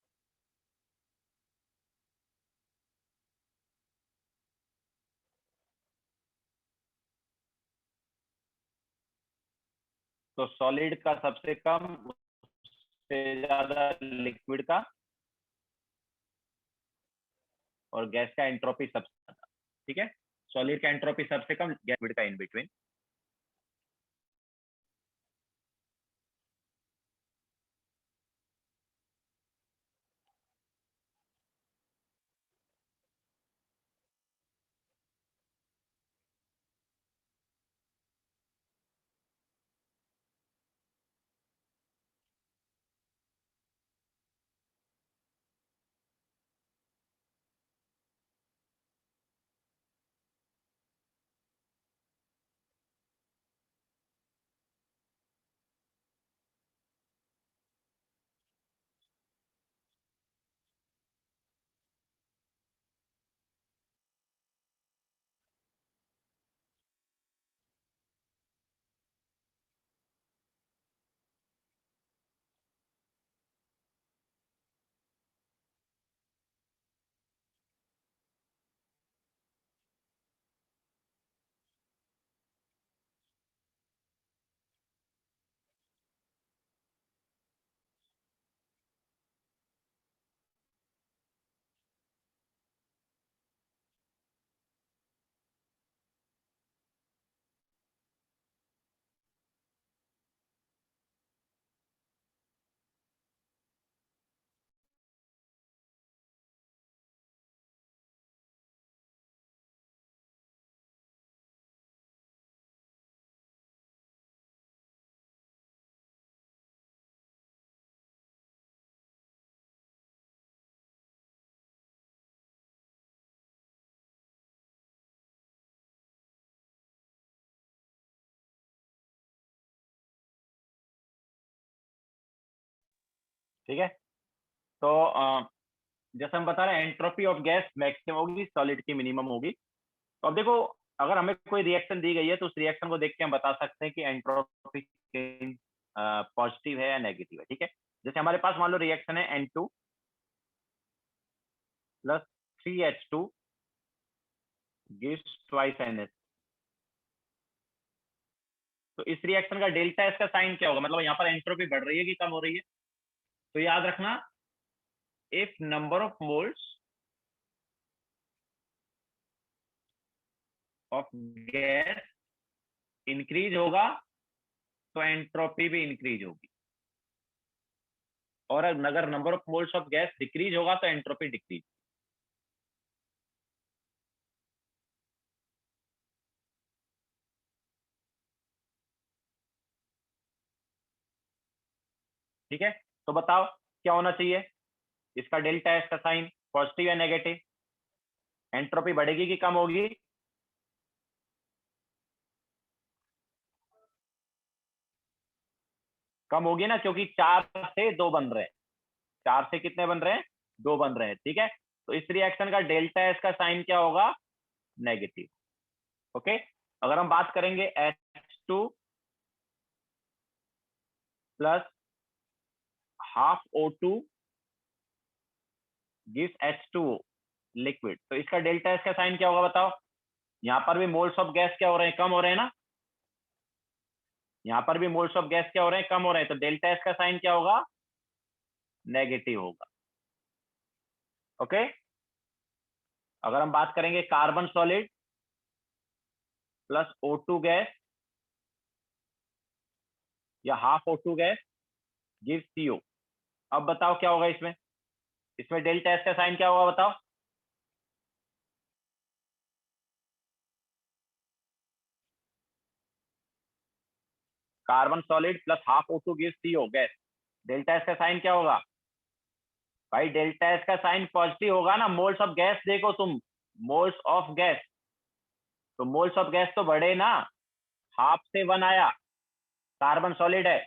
सॉलिड का सबसे कम, उससे ज्यादा लिक्विड का, और गैस का एंट्रोपी सबसे ज्यादा, ठीक है। सॉलिड का एंट्रोपी सबसे कम, लिक्विड का इन बिटवीन। ठीक है, तो जैसे हम बता रहे हैं एंट्रोपी ऑफ गैस मैक्सिमम होगी, सॉलिड की मिनिमम होगी। तो अब देखो, अगर हमें कोई रिएक्शन दी गई है तो उस रिएक्शन को देख के हम बता सकते हैं कि एंट्रोपी पॉजिटिव है या नेगेटिव है, ठीक है। जैसे हमारे पास मान लो रिएक्शन है N2 plus 3H2 gives twice NH। तो इस रिएक्शन का डेल्टा एस का साइन क्या होगा, मतलब यहाँ पर एंट्रोपी बढ़ रही है कि कम हो रही है। तो याद रखना, if number of moles of gas increase होगा तो एंट्रोपी भी इंक्रीज होगी, और अगर number of moles of gas decrease होगा तो एंट्रोपी डिक्रीज। ठीक है, तो बताओ क्या होना चाहिए इसका डेल्टा एस का साइन, पॉजिटिव या नेगेटिव। एंट्रोपी बढ़ेगी कि कम होगी? कम होगी ना, क्योंकि 4 से 2 बन रहे हैं। 4 से कितने बन रहे हैं? 2 बन रहे हैं, ठीक है। तो इस रिएक्शन का डेल्टा एस का साइन क्या होगा? नेगेटिव। ओके, अगर हम बात करेंगे H2 plus half O2 gives H2O liquid, तो इसका डेल्टा एस का साइन क्या होगा बताओ। यहाँ पर भी मोल्स ऑफ गैस क्या हो रहे हैं? कम हो रहे हैं ना। यहाँ पर भी मोल्स ऑफ गैस क्या हो रहे हैं? कम हो रहे हैं। तो डेल्टा एस का साइन क्या होगा? नेगेटिव होगा। ओके, अगर हम बात करेंगे carbon solid plus O2 gas या half O2 gas give CO। अब बताओ क्या होगा इसमें? इसमें डेल्टा एस का साइन क्या होगा बताओ। Carbon solid plus half O2 give CO gas, delta S का साइन क्या होगा? भाई डेल्टा एस का साइन पॉजिटिव होगा ना। मोल्स ऑफ गैस देखो तुम, मोल्स ऑफ गैस, तो मोल्स ऑफ गैस तो बढ़े ना। हाफ से 1 आया, कार्बन सॉलिड है,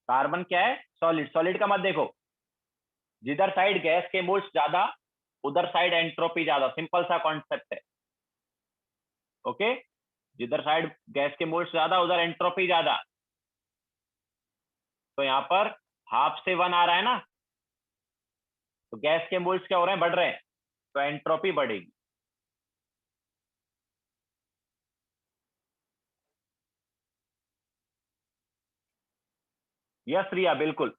कार्बन क्या है? सॉलिड। सॉलिड का मत देखो, जिधर साइड गैस के मोल्स ज्यादा उधर साइड एंट्रोपी ज्यादा, सिंपल सा कॉन्सेप्ट है। ओके, जिधर साइड गैस के मोल्स ज्यादा उधर एंट्रोपी ज्यादा। तो यहाँ पर हाफ से 1 आ रहा है ना, तो गैस के मोल्स क्या हो रहे हैं, बढ़ रहे हैं, तो एंट्रोपी बढ़ेगी। यस रिया, बिल्कुल।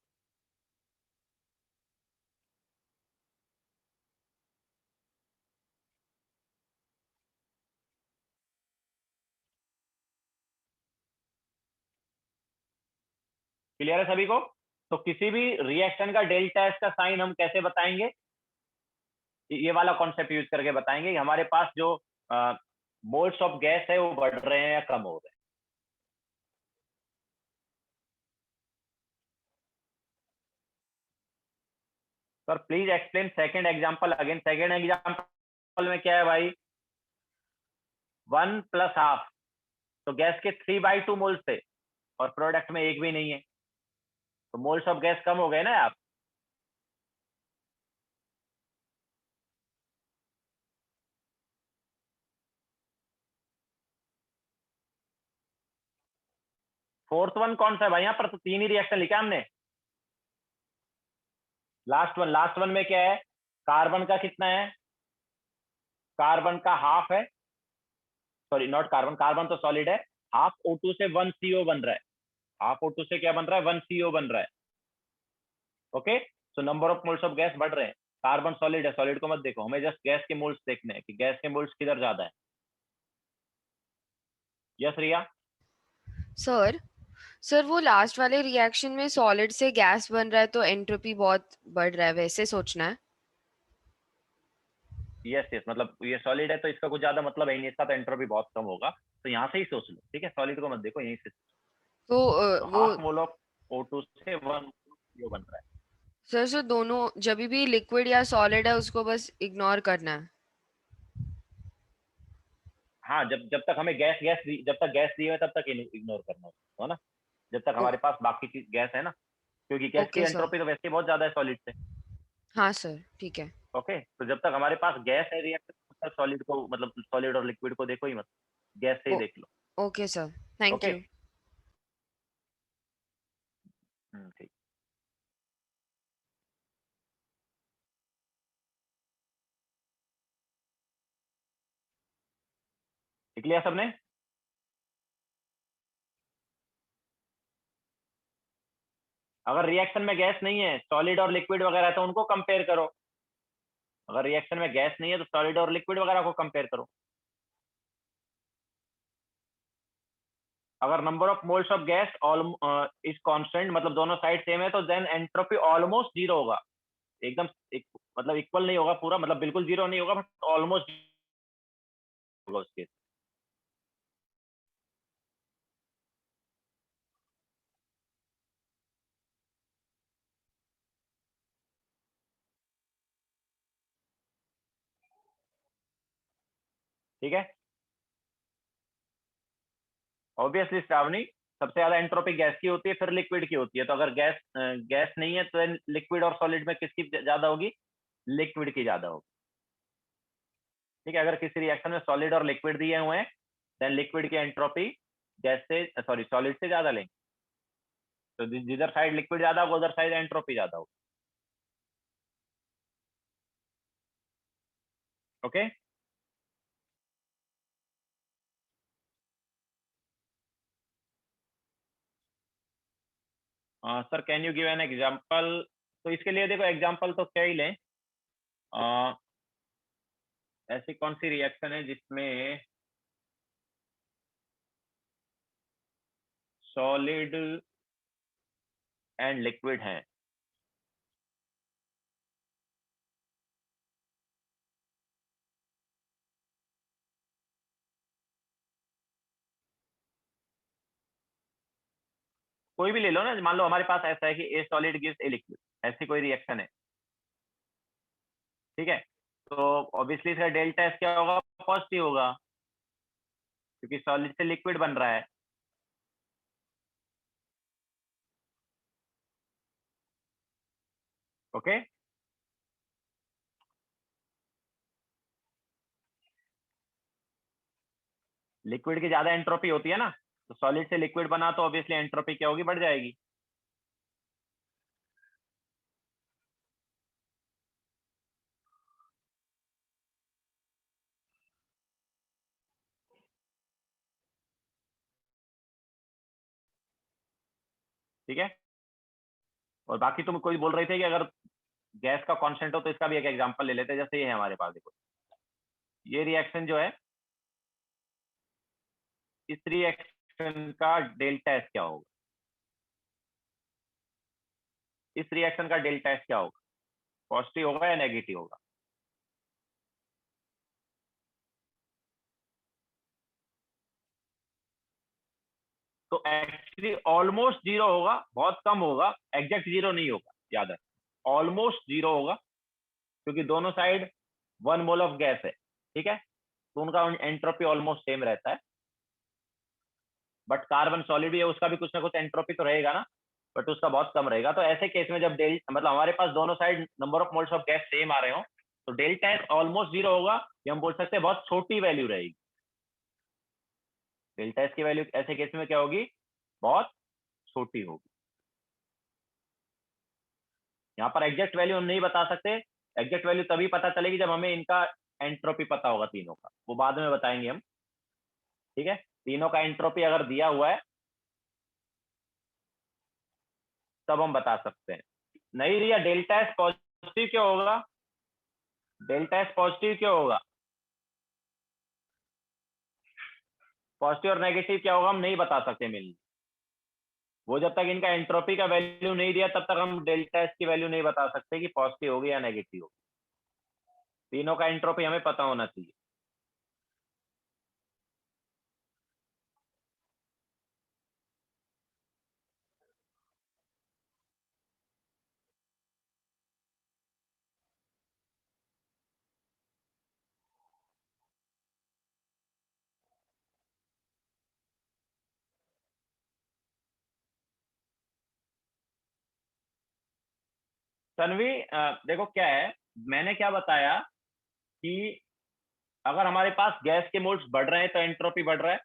क्लियर है सभी को? तो किसी भी रिएक्शन का डेल्टा एस का साइन हम कैसे बताएंगे, ये वाला कॉन्सेप्ट यूज करके बताएंगे कि हमारे पास जो मोल्स ऑफ गैस है वो बढ़ रहे हैं या कम हो रहे हैं। Sir please explain second example again. Second example में क्या है भाई, 1 प्लस हाफ, तो गैस के 3/2 मोल्स थे और प्रोडक्ट में एक भी नहीं है, तो मोल्स ऑफ गैस कम हो गए ना आप। फोर्थ वन कौन सा है भाई, यहाँ पर तो 3 ही रिएक्शन लिखा हमने। लास्ट वन में क्या है, कार्बन का कितना है, कार्बन का हाफ है, सॉरी नॉट कार्बन, कार्बन तो सॉलिड है। हाफ O2 से 1 CO बन रहा है, हाफ O2 से क्या बन रहा है, 1 CO बन रहा है। ओके, तो number of moles of gas बढ़ रहे हैं। कार्बन सॉलिड है, सॉलिड को मत देखो, हमें जस्ट गैस के मोल्स देखने हैं कि गैस के मोल्स किधर ज्यादा है। यस रिया। सर सर वो लास्ट वाले रिएक्शन में सॉलिड से गैस बन रहा है तो एंट्रोपी बहुत बढ़ रहा है, वैसे सोचना है। यस यस, मतलब ये सॉलिड है तो इसका कुछ ज्यादा मतलब है ही नहीं, इसका तो एंट्रोपी बहुत कम होगा, तो यहाँ से ही सोच लो, ठीक है, सॉलिड को मत देखो, यहीं से। तो तो वो हाफ मोल ऑफ O2 से 1 CO बन रहा है। सर सर दोनों जब भी लिक्विड या सॉलिड है उसको बस इग्नोर करना है। हाँ, जब जब तक हमें जब तक गैस दी है तब तक इग्नोर करना है ना, जब तक ओ, हमारे पास बाकी चीज गैस है ना, क्योंकि गैस की ओके सर। एंट्रोपी तो वैसे ही बहुत ज्यादा है सॉलिड से। हाँ सर ठीक है। ओके, तो जब तक हमारे पास गैस है रिएक्टर, तब तक सॉलिड को, मतलब सॉलिड और लिक्विड को देखो ही मत, गैस से ही ओ, देख लो। Okay sir, thank okay. You. ठीक। लिख लिया सबने? अगर रिएक्शन में गैस नहीं है, सॉलिड और लिक्विड वगैरह है, तो उनको कंपेयर करो। अगर रिएक्शन में गैस नहीं है तो सॉलिड और लिक्विड वगैरह को कंपेयर करो। अगर number of moles of gas is constant, मतलब दोनों साइड सेम है, तो देन एंट्रोपी ऑलमोस्ट जीरो होगा। एकदम मतलब इक्वल नहीं होगा पूरा, मतलब बिल्कुल जीरो नहीं होगा, बट ऑलमोस्ट होगा उसके। ठीक है, ऑब्वियसली श्रावणी, सबसे ज्यादा एंट्रोपी गैस की होती है, फिर लिक्विड की होती है। तो अगर गैस नहीं है तो लिक्विड और सॉलिड में किसकी ज्यादा होगी, लिक्विड की ज्यादा होगी। ठीक है, अगर किसी रिएक्शन में सॉलिड और लिक्विड दिए हुए हैं, देन लिक्विड की एंट्रोपी गैस से, सॉरी सॉलिड से ज्यादा लेंगे। तो जिधर साइड लिक्विड ज्यादा होगा उधर साइड एंट्रोपी ज्यादा होगी। Okay. Sir can you give an example? तो इसके लिए देखो, एग्जांपल तो क्या ही लें, अ, ऐसी कौन सी रिएक्शन है जिसमें सॉलिड एंड लिक्विड है? कोई भी ले लो ना, मान लो हमारे पास ऐसा है कि ए सॉलिड गिव्स ए लिक्विड, ऐसी कोई रिएक्शन है। ठीक है, तो ऑब्वियसली इसका डेल्टा एस क्या होगा, पॉजिटिव होगा, क्योंकि सॉलिड से लिक्विड बन रहा है। ओके, लिक्विड की ज्यादा एंट्रोपी होती है ना, तो सॉलिड से लिक्विड बना तो ऑब्वियसली एंट्रोपी क्या होगी, बढ़ जाएगी। ठीक है। और बाकी तुम कोई बोल रहे थे कि अगर गैस का कांस्टेंट हो तो इसका भी एक एग्जांपल ले लेते हैं। जैसे ये है हमारे पास, देखो ये रिएक्शन जो है, इस रिएक्शन का डेल्टा एस क्या होगा, इस रिएक्शन का डेल्टा एस क्या होगा, पॉजिटिव होगा या नेगेटिव होगा? तो एक्चुअली ऑलमोस्ट जीरो होगा, बहुत कम होगा, एग्जैक्ट जीरो नहीं होगा, याद है, ऑलमोस्ट जीरो होगा, क्योंकि दोनों साइड 1 मोल ऑफ गैस है। ठीक है, तो उनका एंट्रोपी ऑलमोस्ट सेम रहता है। बट कार्बन सॉलिड भी है, उसका भी कुछ ना कुछ एंट्रोपी तो रहेगा ना, बट उसका बहुत कम रहेगा। तो ऐसे केस में जब मतलब हमारे पास दोनों side number of moles of gas same आ रहे हो, तो डेल्टा एस ऑलमोस्ट जीरो होगा, ये हम बोल सकते हैं बहुत छोटी वैल्यू रहेगी। डेल्टा एस की वैल्यू ऐसे केस में क्या होगी, बहुत छोटी होगी। यहाँ पर एग्जैक्ट वैल्यू हम नहीं बता सकते, एग्जैक्ट वैल्यू तभी पता चलेगी जब हमें इनका एंट्रोपी पता होगा तीनों का, वो बाद में बताएंगे हम। ठीक है, तीनों का एंट्रोपी अगर दिया हुआ है तब हम बता सकते हैं। नहीं रिया, डेल्टा एस पॉजिटिव क्यों होगा, डेल्टा एस पॉजिटिव क्यों होगा, पॉजिटिव और नेगेटिव क्या होगा हम नहीं बता सकते मिल, वो जब तक इनका एंट्रोपी का वैल्यू नहीं दिया तब तक हम डेल्टा एस की वैल्यू नहीं बता सकते कि पॉजिटिव होगी या नेगेटिव होगी। तीनों का एंट्रोपी हमें पता होना चाहिए। तन्वी, देखो क्या है, मैंने क्या बताया कि अगर हमारे पास गैस के मोल्स बढ़ रहे हैं तो एंट्रोपी बढ़ रहा है,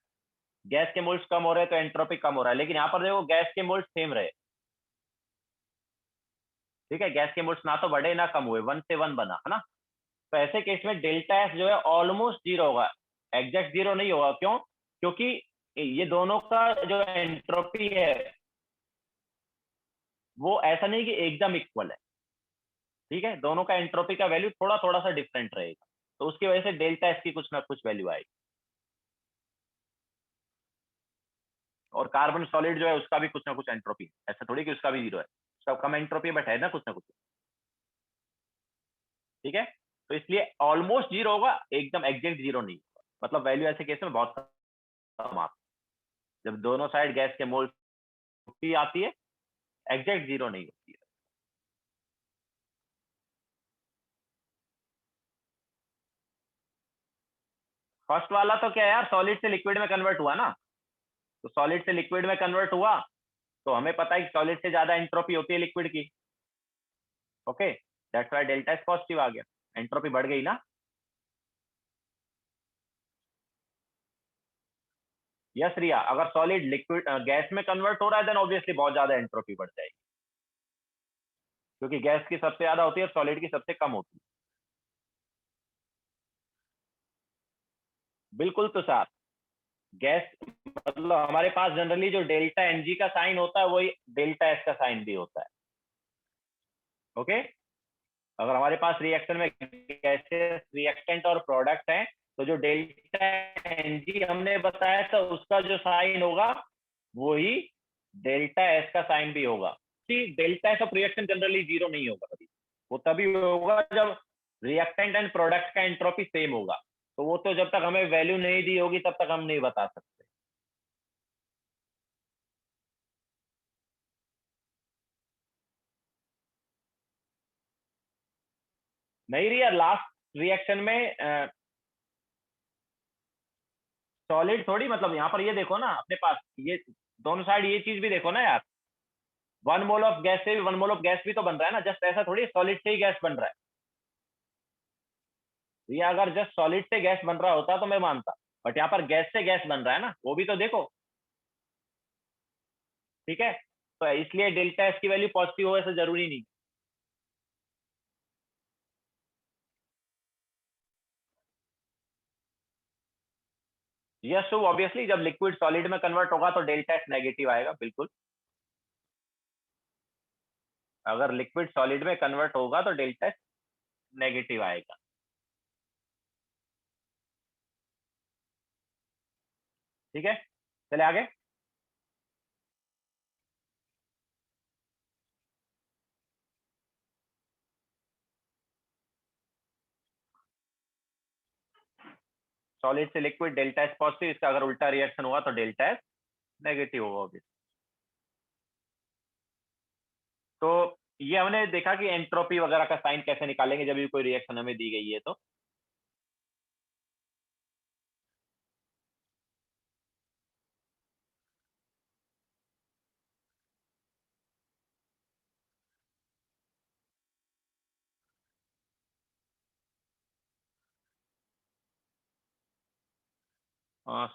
गैस के मोल्स कम हो रहे हैं तो एंट्रोपी कम हो रहा है। लेकिन यहाँ पर देखो गैस के मोल्स सेम रहे। ठीक है, गैस के मोल्स ना तो बढ़े ना कम हुए, 1 से 1 बना है ना। तो ऐसे केस में डेल्टा एस जो है ऑलमोस्ट जीरो होगा, एग्जैक्ट जीरो नहीं होगा। क्यों? क्योंकि ये दोनों का जो एंट्रोपी है वो ऐसा नहीं कि एकदम इक्वल है। ठीक है, दोनों का एंट्रोपी का वैल्यू थोड़ा थोड़ा सा डिफरेंट रहेगा, तो उसकी वजह से डेल्टा एस की कुछ ना कुछ वैल्यू आएगी। और कार्बन सॉलिड जो है उसका भी कुछ ना कुछ एंट्रोपी है, ऐसा थोड़ी कि उसका भी जीरो है, उसका कम एंट्रोपी बट है ना कुछ ना कुछ। ठीक है, तो इसलिए ऑलमोस्ट जीरो होगा, एकदम एग्जैक्ट जीरो नहीं होगा। मतलब वैल्यू ऐसे केस में बहुत कम आती है, जब दोनों साइड गैस के मोल 50 आती है, एग्जैक्ट जीरो नहीं होती है। फर्स्ट वाला तो क्या है यार, सॉलिड से लिक्विड में कन्वर्ट हुआ ना, तो सॉलिड से लिक्विड में कन्वर्ट हुआ, तो हमें पता है कि सॉलिड से ज्यादा एंट्रोपी होती है लिक्विड की। Okay, that's why delta S positive आ गया, एंट्रोपी बढ़ गई ना। यस रिया, अगर सॉलिड लिक्विड गैस में कन्वर्ट हो रहा है देन ऑब्वियसली बहुत ज्यादा एंट्रोपी बढ़ जाएगी, क्योंकि गैस की सबसे ज्यादा होती है और सॉलिड की सबसे कम होती है। बिल्कुल तुषार, गैस मतलब हमारे पास जनरली जो डेल्टा एनजी का साइन होता है वही डेल्टा एस का साइन भी होता है। ओके, अगर हमारे पास रिएक्शन में गैसेस रिएक्टेंट और प्रोडक्ट हैं, तो जो डेल्टा एनजी हमने बताया था उसका जो साइन होगा वही डेल्टा एस का साइन भी होगा। कि delta S of reaction generally zero नहीं होगा कभी, वो तभी होगा जब रिएक्टेंट एंड प्रोडक्ट का एंट्रोपी सेम होगा। तो वो तो जब तक हमें वैल्यू नहीं दी होगी तब तक हम नहीं बता सकते। नहीं रही यार, लास्ट रिएक्शन में सॉलिड थोड़ी, मतलब यहाँ पर ये देखो ना अपने पास, ये दोनों साइड ये चीज भी देखो ना यार, 1 मोल ऑफ गैस से भी 1 मोल ऑफ गैस भी तो बन रहा है ना, जस्ट ऐसा थोड़ी सॉलिड से ही गैस बन रहा है। ये अगर जस्ट सॉलिड से गैस बन रहा होता तो मैं मानता, बट यहाँ पर गैस से गैस बन रहा है ना, वो भी तो देखो। ठीक है, तो इसलिए डेल्टा एस की वैल्यू पॉजिटिव हो ऐसा जरूरी नहीं। यस, तो ऑब्वियसली जब लिक्विड सॉलिड में कन्वर्ट होगा तो डेल्टा एस नेगेटिव आएगा, बिल्कुल। अगर लिक्विड सॉलिड में कन्वर्ट होगा तो डेल्टा एस नेगेटिव आएगा। ठीक है, चले आगे। सॉलिड से लिक्विड डेल्टा एस पॉजिटिव, इसका अगर उल्टा रिएक्शन हुआ तो डेल्टा एस नेगेटिव होगा ऑब्वियसली। तो ये हमने देखा कि एंट्रोपी वगैरह का साइन कैसे निकालेंगे जब भी कोई रिएक्शन हमें दी गई है तो।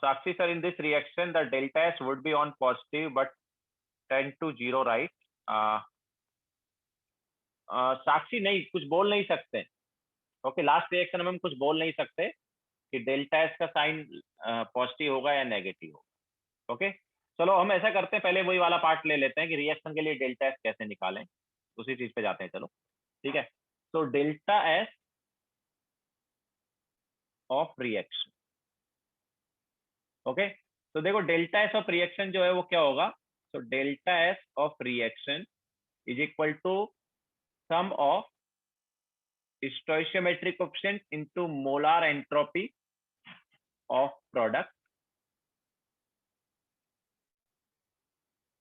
Sakshi sir, in this reaction the delta S would be on positive but tend to zero, right? uh, साक्षी नहीं, कुछ बोल नहीं सकते। ओके, लास्ट रिएक्शन में हम कुछ बोल नहीं सकते कि डेल्टा एस का साइन पॉजिटिव होगा या नेगेटिव होगा। ओके, चलो हम ऐसा करते हैं, पहले वही वाला पार्ट ले लेते हैं कि रिएक्शन के लिए डेल्टा एस कैसे निकालें, उसी चीज पे जाते हैं। चलो ठीक है, तो delta S of reaction. Okay, तो देखो डेल्टा एस ऑफ रिएक्शन जो है वो क्या होगा। तो delta S of reaction is equal to sum of stoichiometric coefficient into molar entropy of product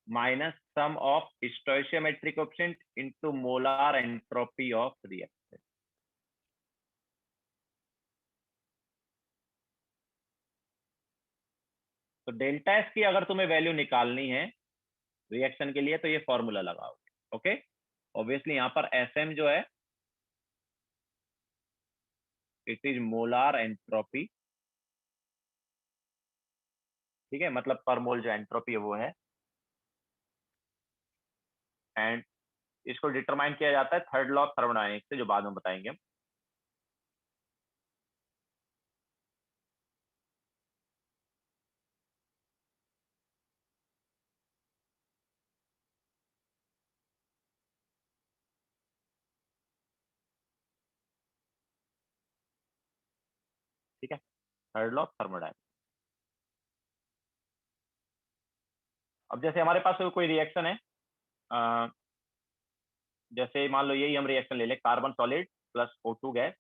minus sum of stoichiometric coefficient into molar entropy of reaction। तो delta S की अगर तुम्हें वैल्यू निकालनी है रिएक्शन के लिए तो ये फॉर्मूला लगाओगे। ओके, ऑब्वियसली यहाँ पर एस एम जो है इट इज मोलार एंट्रोपी। ठीक है, मतलब पर मोल जो एंट्रोपी है वो है, एंड इसको डिटरमाइन किया जाता है थर्ड लॉ ऑफ थर्मोडायनेमिक्स से, जो बाद में बताएंगे हम। ठीक है, थर्ड लॉ ऑफ थर्मोडायनेमिक्स। अब जैसे हमारे पास कोई रिएक्शन है, जैसे मान लो यही हम रिएक्शन ले ले, carbon solid plus O2 gas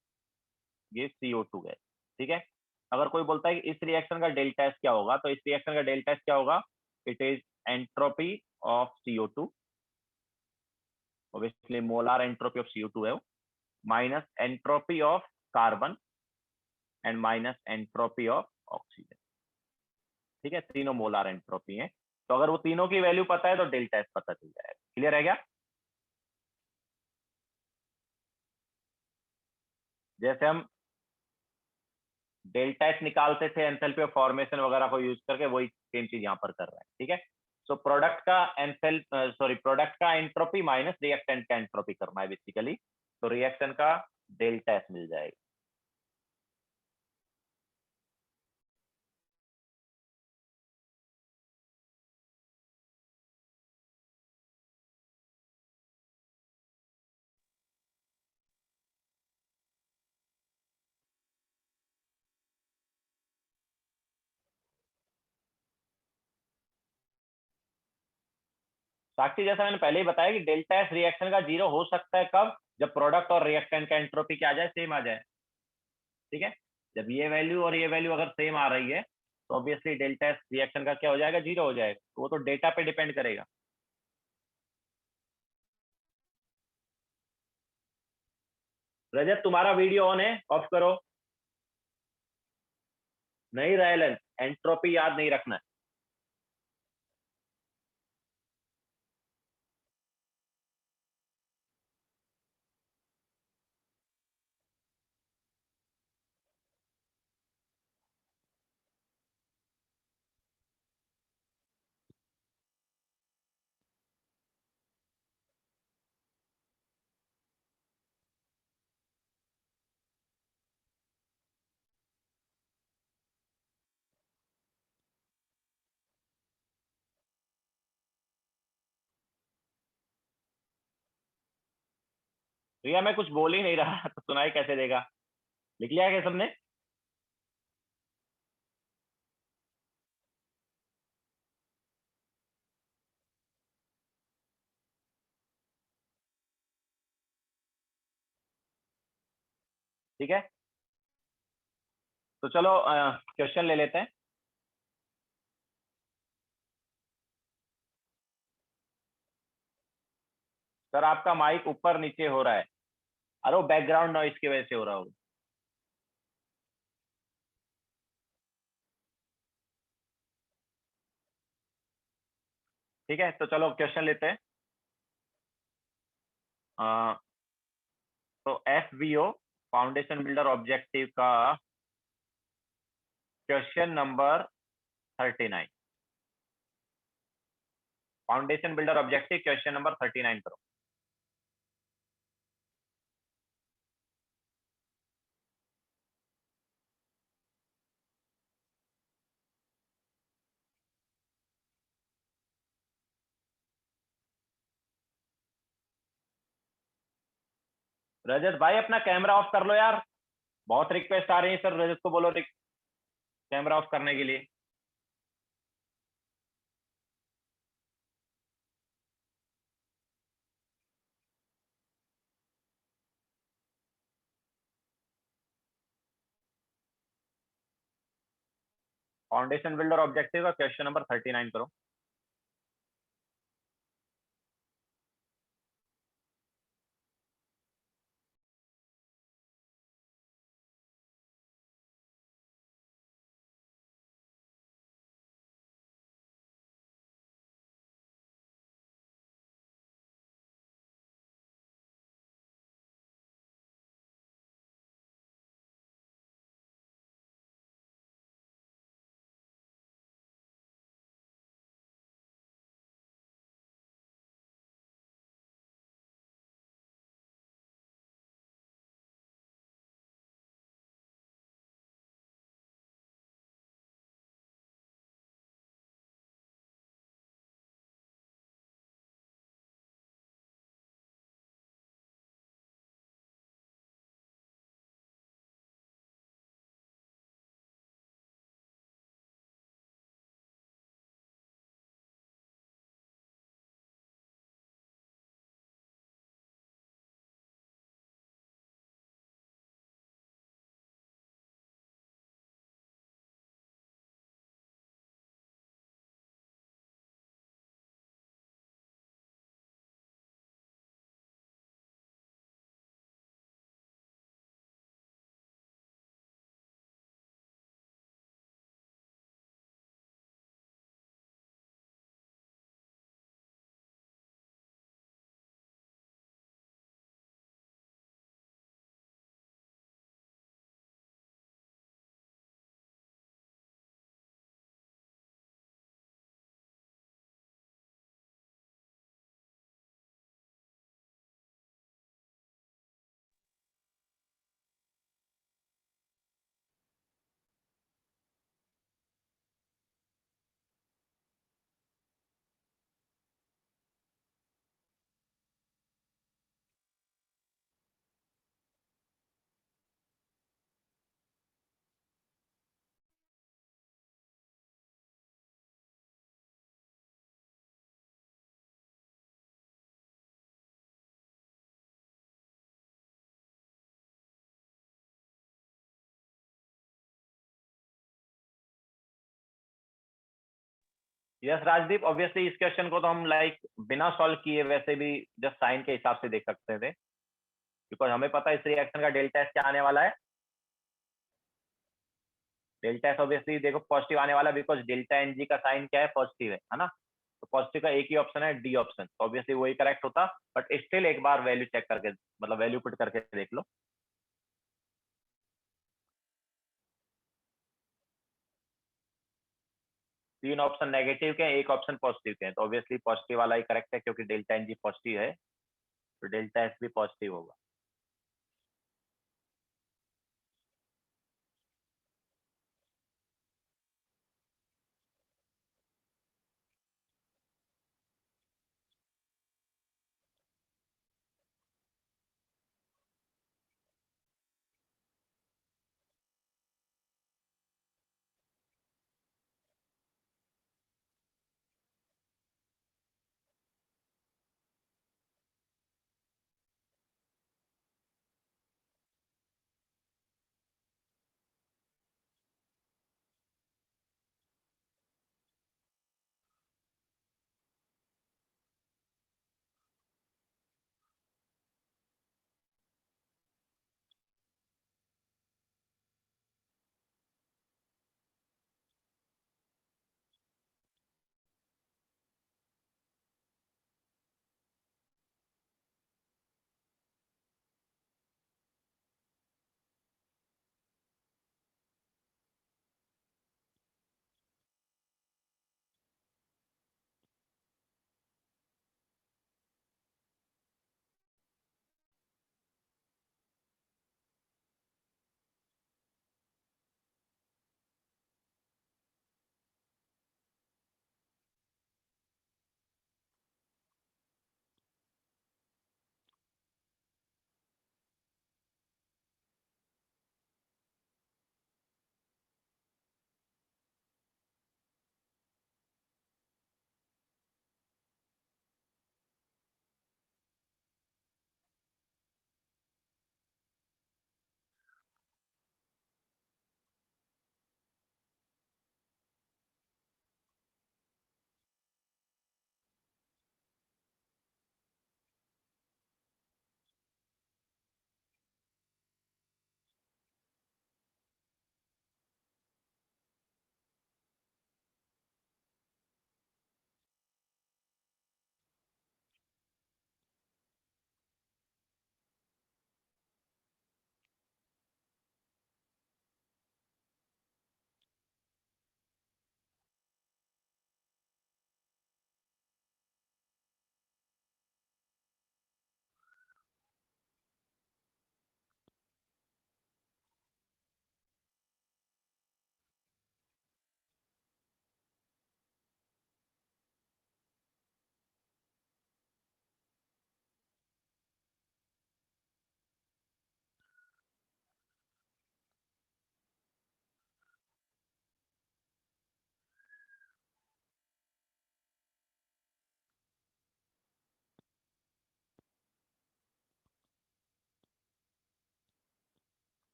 ये CO2 गैस। ठीक है, अगर कोई बोलता है कि इस रिएक्शन का डेल्टा एस क्या होगा, तो इस रिएक्शन का डेल्टा एस क्या होगा, it is entropy of CO2, obviously molar entropy of CO2 है वो, minus entropy of carbon and minus entropy of oxygen. ठीक है, तीनों मोलार एंट्रोपी है, तो अगर वो तीनों की वैल्यू पता है तो डेल्टा एस पता चल जाएगा। क्लियर है क्या? जैसे हम डेल्टा एस निकालते थे एंथैल्पी ऑफ फॉर्मेशन वगैरह को यूज करके, वही सेम चीज यहाँ पर कर रहे हैं। ठीक है, सो प्रोडक्ट का प्रोडक्ट का एंट्रोपी माइनस रिएक्टेंट का एंट्रोपी करना है बेसिकली, तो रिएक्शन का डेल्टा एस मिल जाएगा। साक्षी, जैसा मैंने पहले ही बताया कि डेल्टा एस रिएक्शन का जीरो हो सकता है कब, जब प्रोडक्ट और रिएक्टेंट का एंट्रोपी क्या आ जाए, सेम आ जाए। ठीक है, जब ये वैल्यू और ये वैल्यू अगर सेम आ रही है तो ऑब्वियसली डेल्टा एस रिएक्शन का क्या हो जाएगा, जीरो हो जाएगा। तो वो तो डेटा पे डिपेंड करेगा। रजत, तुम्हारा वीडियो ऑन है, ऑफ करो। नहीं रहा, एंट्रोपी याद नहीं रखना है। भैया मैं कुछ बोल ही नहीं रहा तो सुनाई कैसे देगा? लिख लिया क्या सबने? ठीक है, तो चलो क्वेश्चन ले लेते हैं। सर आपका माइक ऊपर नीचे हो रहा है। अरे वो बैकग्राउंड नॉइस की वजह से हो रहा होगा। ठीक है, तो चलो क्वेश्चन लेते हैं। अ, तो FBO फाउंडेशन बिल्डर ऑब्जेक्टिव का question number 39। Foundation builder objective question number 39 करो। रजत भाई अपना कैमरा ऑफ कर लो यार। बहुत रिक्वेस्ट आ रही है सर, रजत को बोलो कैमरा ऑफ करने के लिए। फाउंडेशन बिल्डर ऑब्जेक्टिव का क्वेश्चन नंबर 39 करो। यस राजदीप, ऑब्वियसली इस क्वेश्चन को तो हम लाइक बिना सॉल्व किए वैसे भी जस्ट साइन के हिसाब से देख सकते थे, बिकॉज हमें पता है इस रिएक्शन का डेल्टा एस क्या आने वाला है। डेल्टा एस ऑब्वियसली देखो पॉजिटिव आने वाला है, बिकॉज डेल्टा एन जी का साइन क्या है, पॉजिटिव है ना। तो पॉजिटिव का एक ही ऑप्शन है, डी ऑप्शन, तो ऑब्वियसली वही करेक्ट होता। बट स्टिल एक बार वैल्यू चेक करके, मतलब वैल्यू पुट करके देख लो। तीन ऑप्शन नेगेटिव के हैं, एक ऑप्शन पॉजिटिव के हैं, तो ऑब्वियसली पॉजिटिव वाला ही करेक्ट है, क्योंकि डेल्टा एन जी पॉजिटिव है, तो डेल्टा एस भी पॉजिटिव होगा।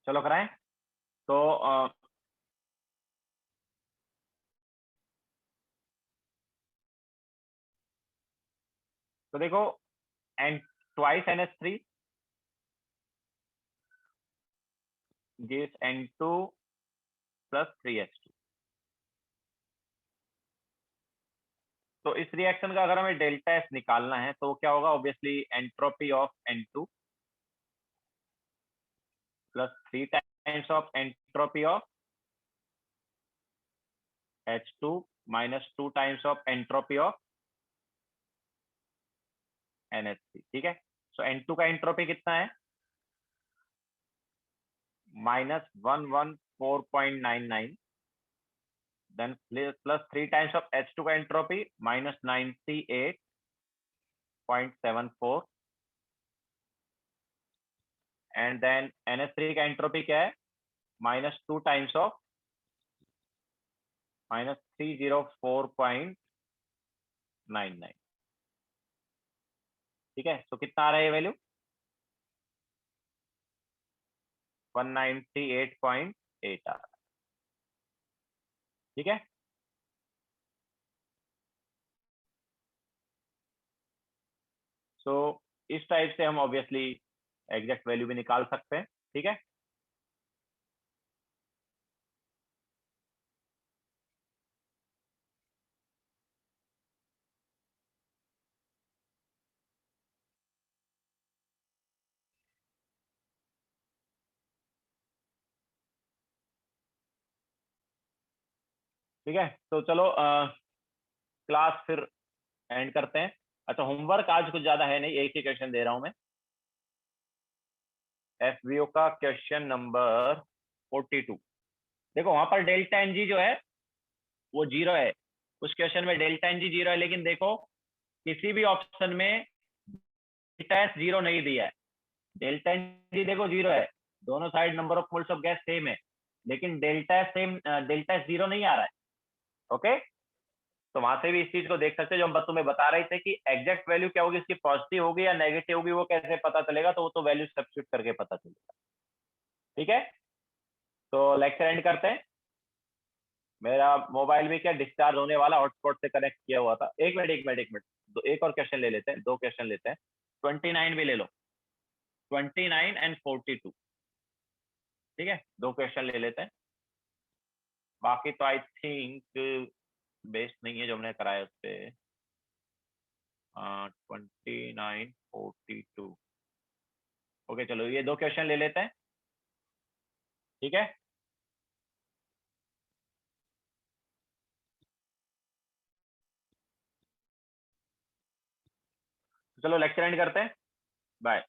चलो कराएं। तो देखो N twice NH3 gives N2 plus 3H2। तो इस रिएक्शन का अगर हमें डेल्टा एस निकालना है तो क्या होगा, obviously entropy of N2 plus 3 times of entropy of H2 minus 2 times of entropy of NH3। ठीक है, सो N2 का एंट्रोपी कितना है, -114.99, then plus 3 times of H2 का एंट्रोपी -98.74, एंड देन NH3 का एंट्रोपी क्या है, -2 टाइम्स ऑफ -304.99। ठीक है, तो कितना आ रहा है ये वैल्यू, 198.8 आ रहा है। ठीक है, सो इस टाइप से हम ऑब्वियसली एग्जैक्ट वैल्यू भी निकाल सकते हैं। ठीक है, ठीक है, तो चलो क्लास फिर एंड करते हैं। अच्छा, होमवर्क आज कुछ ज्यादा है नहीं, एक ही क्वेश्चन दे रहा हूं मैं, FBO का क्वेश्चन नंबर 42। देखो वहां पर डेल्टा एन जी जो है वो 0 है, उस क्वेश्चन में डेल्टा एन जी 0 है, लेकिन देखो किसी भी ऑप्शन में डेल्टा एस 0 नहीं दिया है। डेल्टा एन जी देखो 0 है, दोनों side number of moles of gas same है, लेकिन delta S same, delta S 0 नहीं आ रहा है। ओके, तो वहां से भी इस चीज को देख सकते हैं, जो हम तुम्हें बता रहे थे कि एग्जैक्ट वैल्यू क्या होगी, इसकी पॉजिटिव होगी या नेगेटिव होगी, वो कैसे पता चलेगा, तो वो तो वैल्यू सब्स्टिट्यूट करके पता चलेगा। ठीक है, तो लेक्चर एंड करते हैं। मेरा मोबाइल भी क्या डिस्चार्ज होने वाला, हॉटस्पॉट से कनेक्ट किया हुआ था। एक मिनट एक मिनट एक मिनट, एक और क्वेश्चन ले लेते हैं, 2 क्वेश्चन लेते हैं। 29 भी ले लो, 29 एंड 42। ठीक है, 2 क्वेश्चन ले लेते हैं, बाकी तो आई थिंक बेस्ट नहीं है जो हमने कराया उस पर। 29 42, ओके चलो ये 2 क्वेश्चन ले लेते हैं। ठीक है, चलो लेक्चर एंड करते हैं, बाय।